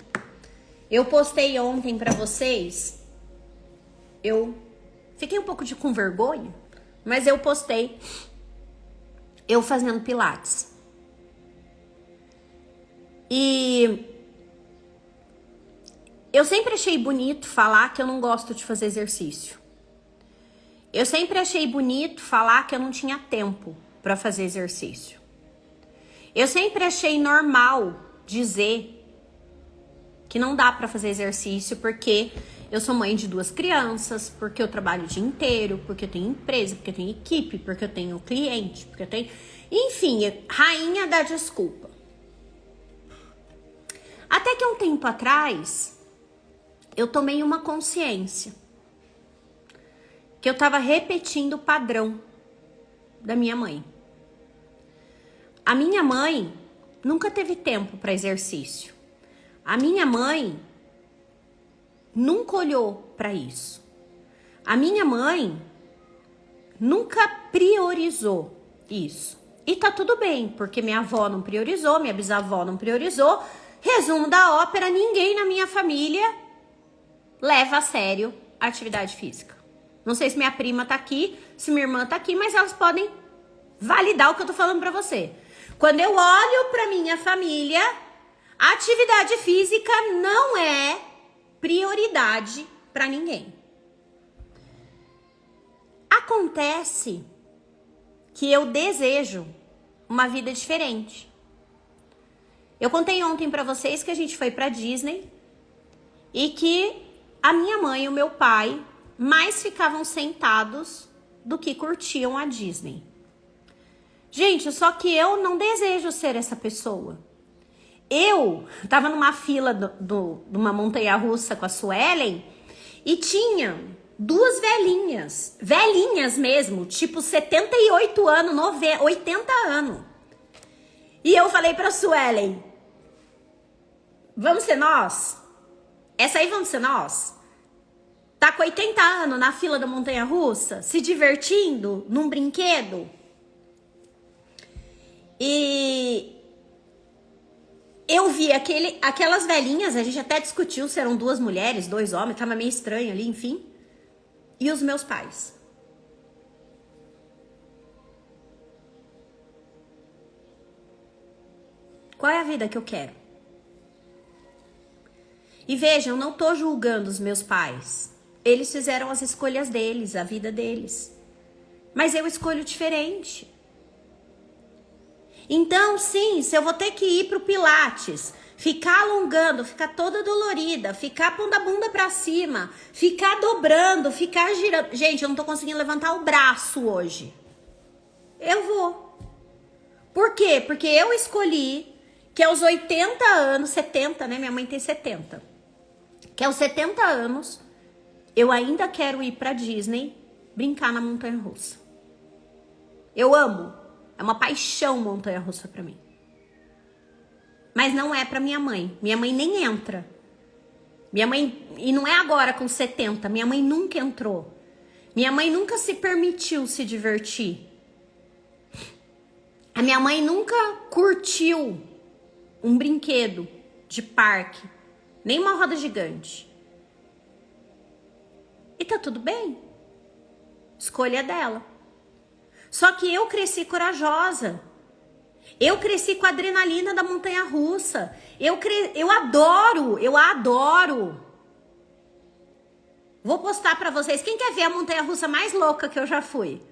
eu postei ontem para vocês, eu fiquei um pouco com vergonha, mas eu postei eu fazendo pilates. E eu sempre achei bonito falar que eu não gosto de fazer exercício. Eu sempre achei bonito falar que eu não tinha tempo para fazer exercício. Eu sempre achei normal dizer que não dá para fazer exercício porque eu sou mãe de 2 crianças, porque eu trabalho o dia inteiro, porque eu tenho empresa, porque eu tenho equipe, porque eu tenho cliente, porque eu tenho... Enfim, rainha da desculpa. Até que um tempo atrás, eu tomei uma consciência que eu tava repetindo o padrão da minha mãe. A minha mãe nunca teve tempo para exercício. A minha mãe nunca olhou para isso. A minha mãe nunca priorizou isso. E tá tudo bem, porque minha avó não priorizou, minha bisavó não priorizou. Resumo da ópera, ninguém na minha família leva a sério a atividade física. Não sei se minha prima tá aqui, se minha irmã tá aqui, mas elas podem validar o que eu tô falando pra você. Quando eu olho pra minha família, a atividade física não é prioridade pra ninguém. Acontece que eu desejo uma vida diferente. Eu contei ontem pra vocês que a gente foi pra Disney e que a minha mãe e o meu pai mais ficavam sentados do que curtiam a Disney. Gente, só que eu não desejo ser essa pessoa. Eu tava numa fila de uma montanha-russa com a Suelen e tinha 2 velhinhas, velhinhas mesmo, tipo 78 anos, 80 anos. E eu falei pra Suelen, vamos ser nós? Essa aí vamos ser nós? Tá com 80 anos na fila da montanha-russa, se divertindo num brinquedo? E eu vi aquelas velhinhas, a gente até discutiu se eram 2 mulheres, 2 homens, tava meio estranho ali, enfim. E os meus pais. Qual é a vida que eu quero? E vejam, eu não tô julgando os meus pais. Eles fizeram as escolhas deles, a vida deles. Mas eu escolho diferente. Então, sim, se eu vou ter que ir pro Pilates, ficar alongando, ficar toda dolorida, ficar pondo a bunda pra cima, ficar dobrando, ficar girando. Gente, eu não tô conseguindo levantar o braço hoje. Eu vou. Por quê? Porque eu escolhi que aos 80 anos, 70, né? Minha mãe tem 70. Que aos 70 anos, eu ainda quero ir pra Disney brincar na montanha-russa. Eu amo. É uma paixão montanha-russa pra mim. Mas não é pra minha mãe. Minha mãe nem entra. Minha mãe, e não é agora com 70, minha mãe nunca entrou. Minha mãe nunca se permitiu se divertir. A minha mãe nunca curtiu um brinquedo de parque, nem uma roda gigante. E tá tudo bem. Escolha dela. Só que eu cresci corajosa. Eu cresci com a adrenalina da montanha-russa. Eu adoro. Vou postar pra vocês. Quem quer ver a montanha-russa mais louca que eu já fui?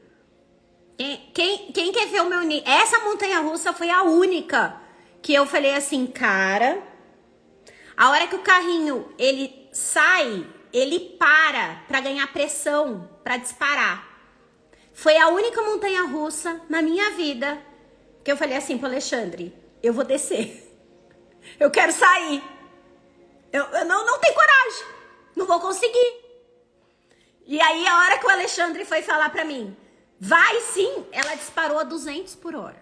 Quem quer ver o meu... Essa montanha-russa foi a única que eu falei assim, cara... A hora que o carrinho, ele sai, ele para pra ganhar pressão, pra disparar. Foi a única montanha-russa na minha vida que eu falei assim pro Alexandre, eu vou descer. Eu quero sair. Eu não tenho coragem. Não vou conseguir. E aí, a hora que o Alexandre foi falar pra mim, vai sim, ela disparou a 200 por hora.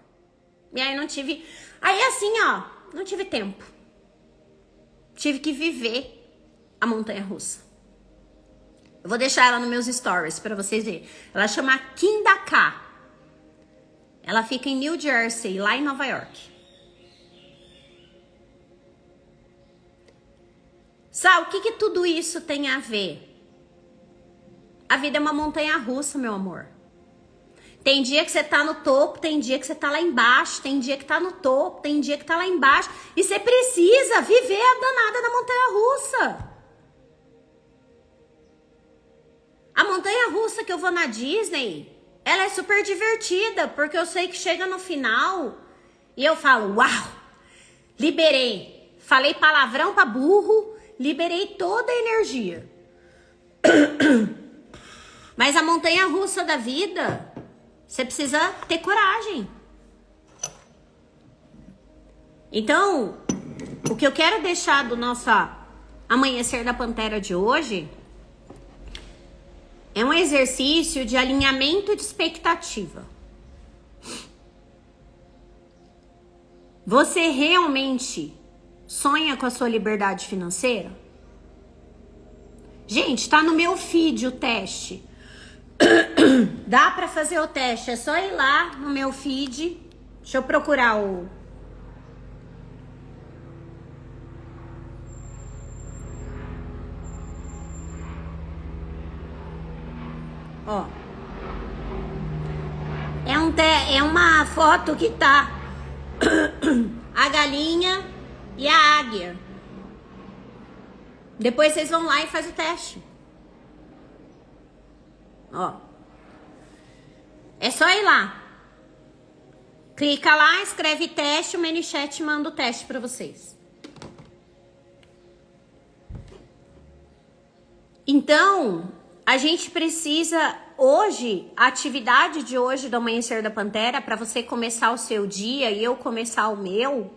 E aí não tive... Aí assim, ó, não tive tempo. Tive que viver a montanha-russa. Eu vou deixar ela nos meus stories pra vocês verem. Ela chama Kindaka. Ela fica em New Jersey, lá em Nova York. Sabe, o que tudo isso tem a ver? A vida é uma montanha-russa, meu amor. Tem dia que você tá no topo, tem dia que você tá lá embaixo, tem dia que tá no topo, tem dia que tá lá embaixo. E você precisa viver a danada da montanha-russa. A montanha-russa que eu vou na Disney, ela é super divertida, porque eu sei que chega no final e eu falo, uau, liberei. Falei palavrão pra burro, liberei toda a energia. Mas a montanha-russa da vida, você precisa ter coragem. Então, o que eu quero deixar do nosso Amanhecer da Pantera de hoje é um exercício de alinhamento de expectativa. Você realmente sonha com a sua liberdade financeira? Gente, tá no meu feed o teste. Dá pra fazer o teste, é só ir lá no meu feed. Deixa eu procurar o... Ó. É uma foto que tá a galinha e a águia. Depois vocês vão lá e fazem o teste. Ó. É só ir lá. Clica lá, escreve teste, o ManyChat manda o teste pra vocês. Então, a gente precisa hoje, a atividade de hoje do Amanhecer da Pantera, para você começar o seu dia e eu começar o meu,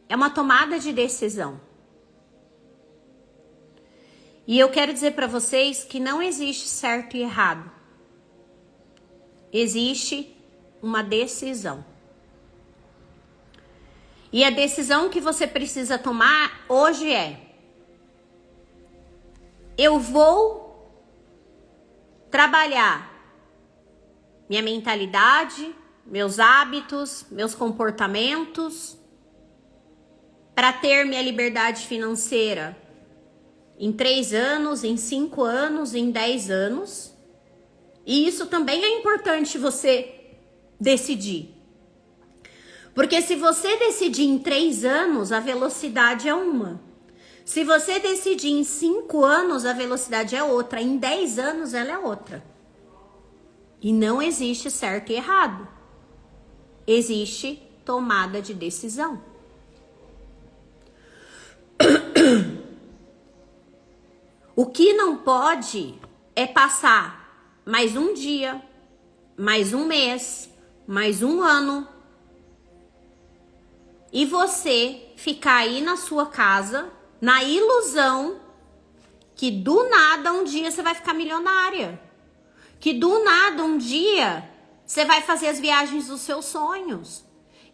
é uma tomada de decisão. E eu quero dizer para vocês que não existe certo e errado. Existe uma decisão. E a decisão que você precisa tomar hoje é: eu vou trabalhar minha mentalidade, meus hábitos, meus comportamentos para ter minha liberdade financeira em 3 anos, em 5 anos, em 10 anos. E isso também é importante você decidir. Porque se você decidir em 3 anos, a velocidade é uma. Se você decidir em 5 anos, a velocidade é outra. Em 10 anos, ela é outra. E não existe certo e errado. Existe tomada de decisão. O que não pode é passar mais um dia, mais um mês, mais um ano e você ficar aí na sua casa na ilusão que do nada um dia você vai ficar milionária. Que do nada um dia você vai fazer as viagens dos seus sonhos.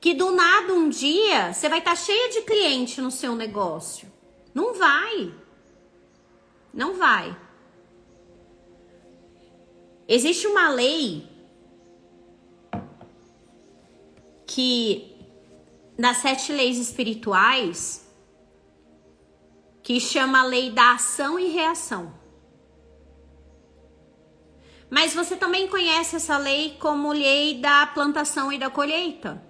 Que do nada um dia você vai estar cheia de cliente no seu negócio. Não vai. Não vai. Existe uma lei que, nas 7 leis espirituais, que chama a lei da ação e reação. Mas você também conhece essa lei como lei da plantação e da colheita.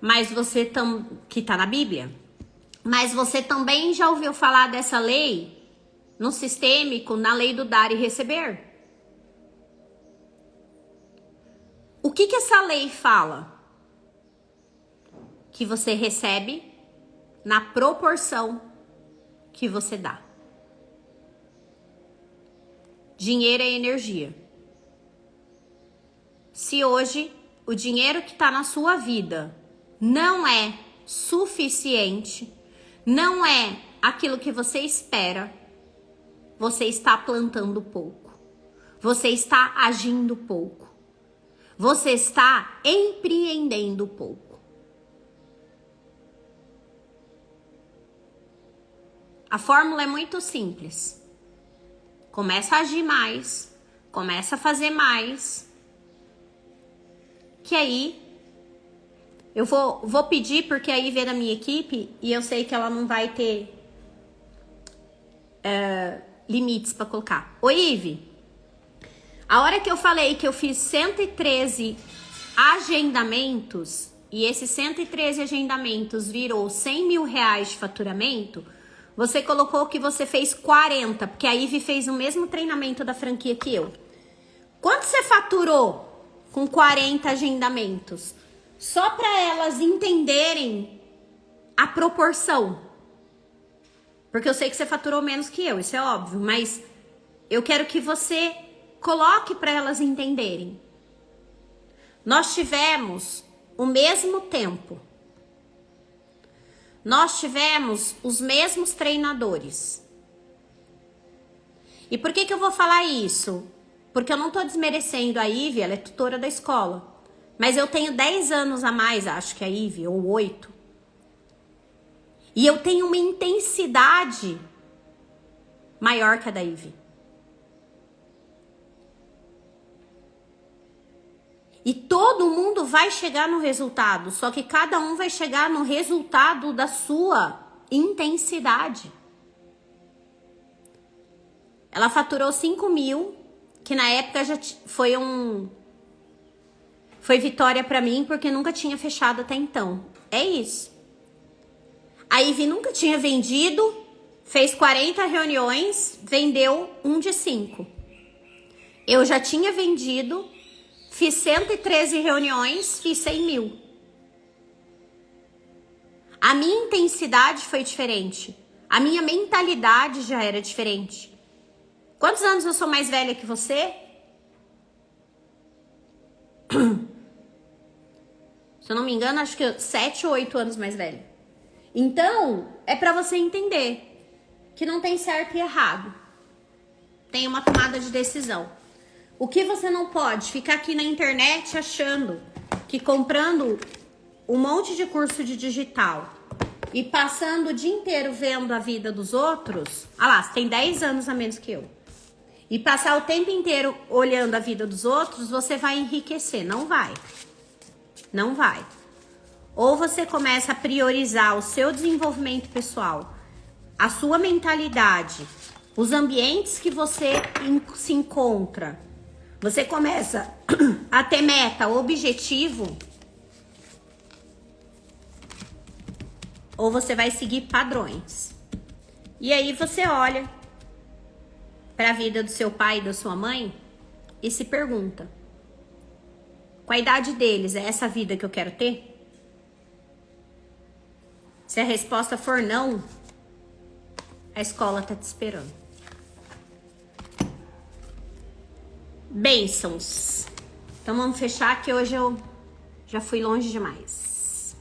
Mas você que está na Bíblia. Mas você também já ouviu falar dessa lei no sistêmico, na lei do dar e receber. O que essa lei fala? Que você recebe na proporção que você dá. Dinheiro é energia. Se hoje o dinheiro que está na sua vida não é suficiente, não é aquilo que você espera, você está plantando pouco. Você está agindo pouco. Você está empreendendo pouco. A fórmula é muito simples. Começa a agir mais, começa a fazer mais, que aí eu vou pedir, porque aí vem da minha equipe e eu sei que ela não vai ter limites para colocar. Ô Ive, a hora que eu falei que eu fiz 113 agendamentos e esses 113 agendamentos virou 100 mil reais de faturamento, Você colocou que você fez 40, porque a Ivy fez o mesmo treinamento da franquia que eu. Quanto você faturou com 40 agendamentos? Só para elas entenderem a proporção. Porque eu sei que você faturou menos que eu, isso é óbvio, mas eu quero que você coloque para elas entenderem. Nós tivemos o mesmo tempo. Nós tivemos os mesmos treinadores. E por que eu vou falar isso? Porque eu não tô desmerecendo a Ivy, ela é tutora da escola. Mas eu tenho 10 anos a mais, acho que a Ivy, ou 8. E eu tenho uma intensidade maior que a da Ivy. E todo mundo vai chegar no resultado, só que cada um vai chegar no resultado da sua intensidade. Ela faturou 5 mil, que na época já foi vitória pra mim, porque nunca tinha fechado até então. É isso. A Ivy nunca tinha vendido, fez 40 reuniões, vendeu 1 de 5. Eu já tinha vendido, fiz 113 reuniões, fiz 100 mil. A minha intensidade foi diferente. A minha mentalidade já era diferente. Quantos anos eu sou mais velha que você? Se eu não me engano, acho que 7 ou 8 anos mais velha. Então, é pra você entender que não tem certo e errado. Tem uma tomada de decisão. O que você não pode ficar aqui na internet achando que comprando um monte de curso de digital e passando o dia inteiro vendo a vida dos outros, lá, você tem 10 anos a menos que eu, e passar o tempo inteiro olhando a vida dos outros, você vai enriquecer. Não vai. Não vai. Ou você começa a priorizar o seu desenvolvimento pessoal, a sua mentalidade, os ambientes que você se encontra. Você começa a ter meta, objetivo, ou você vai seguir padrões. E aí você olha para a vida do seu pai e da sua mãe e se pergunta: com a idade deles, é essa vida que eu quero ter? Se a resposta for não, a escola tá te esperando. Bênçãos. Então vamos fechar que hoje eu já fui longe demais.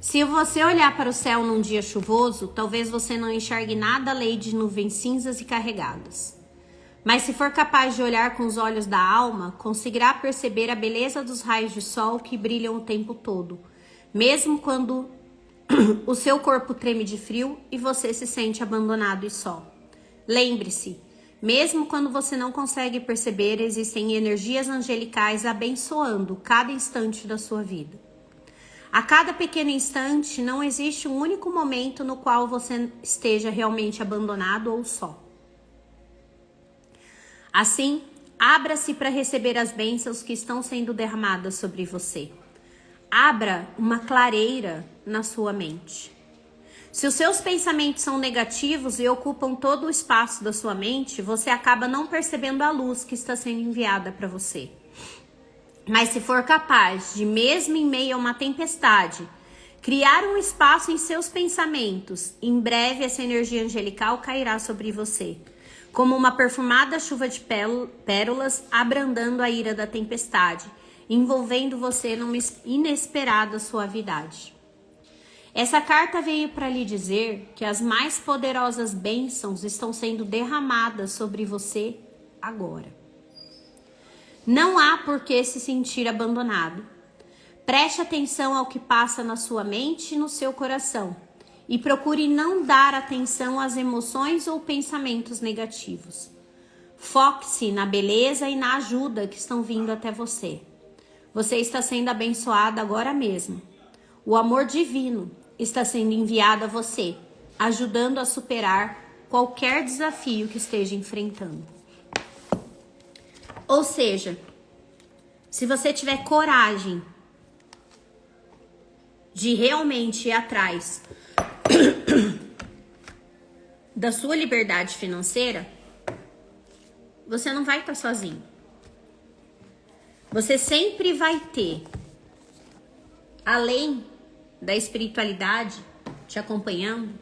Se você olhar para o céu num dia chuvoso, talvez você não enxergue nada além de nuvens cinzas e carregadas. Mas se for capaz de olhar com os olhos da alma, conseguirá perceber a beleza dos raios de sol que brilham o tempo todo, mesmo quando o seu corpo treme de frio e você se sente abandonado e só. Lembre-se, mesmo quando você não consegue perceber, existem energias angelicais abençoando cada instante da sua vida. A cada pequeno instante, não existe um único momento no qual você esteja realmente abandonado ou só. Assim, abra-se para receber as bênçãos que estão sendo derramadas sobre você. Abra uma clareira na sua mente. Se os seus pensamentos são negativos e ocupam todo o espaço da sua mente, você acaba não percebendo a luz que está sendo enviada para você. Mas se for capaz de, mesmo em meio a uma tempestade, criar um espaço em seus pensamentos, em breve essa energia angelical cairá sobre você, como uma perfumada chuva de pérolas abrandando a ira da tempestade, envolvendo você numa inesperada suavidade. Essa carta veio para lhe dizer que as mais poderosas bênçãos estão sendo derramadas sobre você agora. Não há por que se sentir abandonado. Preste atenção ao que passa na sua mente e no seu coração e procure não dar atenção às emoções ou pensamentos negativos. Foque-se na beleza e na ajuda que estão vindo até você. Você está sendo abençoado agora mesmo. O amor divino está sendo enviado a você, ajudando a superar qualquer desafio que esteja enfrentando. Ou seja, se você tiver coragem de realmente ir atrás da sua liberdade financeira, você não vai estar sozinho. Você sempre vai ter, além da espiritualidade te acompanhando,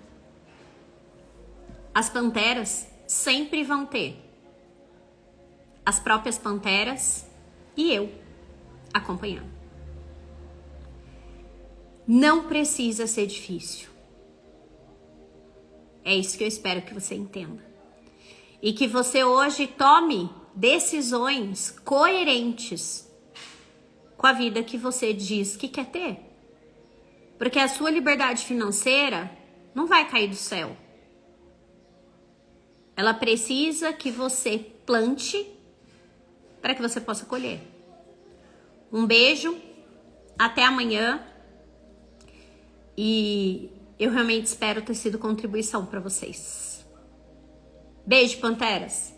as panteras sempre vão ter as próprias panteras e eu acompanhando. Não precisa ser difícil. É isso que eu espero que você entenda. E que você hoje tome decisões coerentes com a vida que você diz que quer ter. Porque a sua liberdade financeira não vai cair do céu. Ela precisa que você plante para que você possa colher. Um beijo, até amanhã. E eu realmente espero ter sido contribuição para vocês. Beijo, panteras!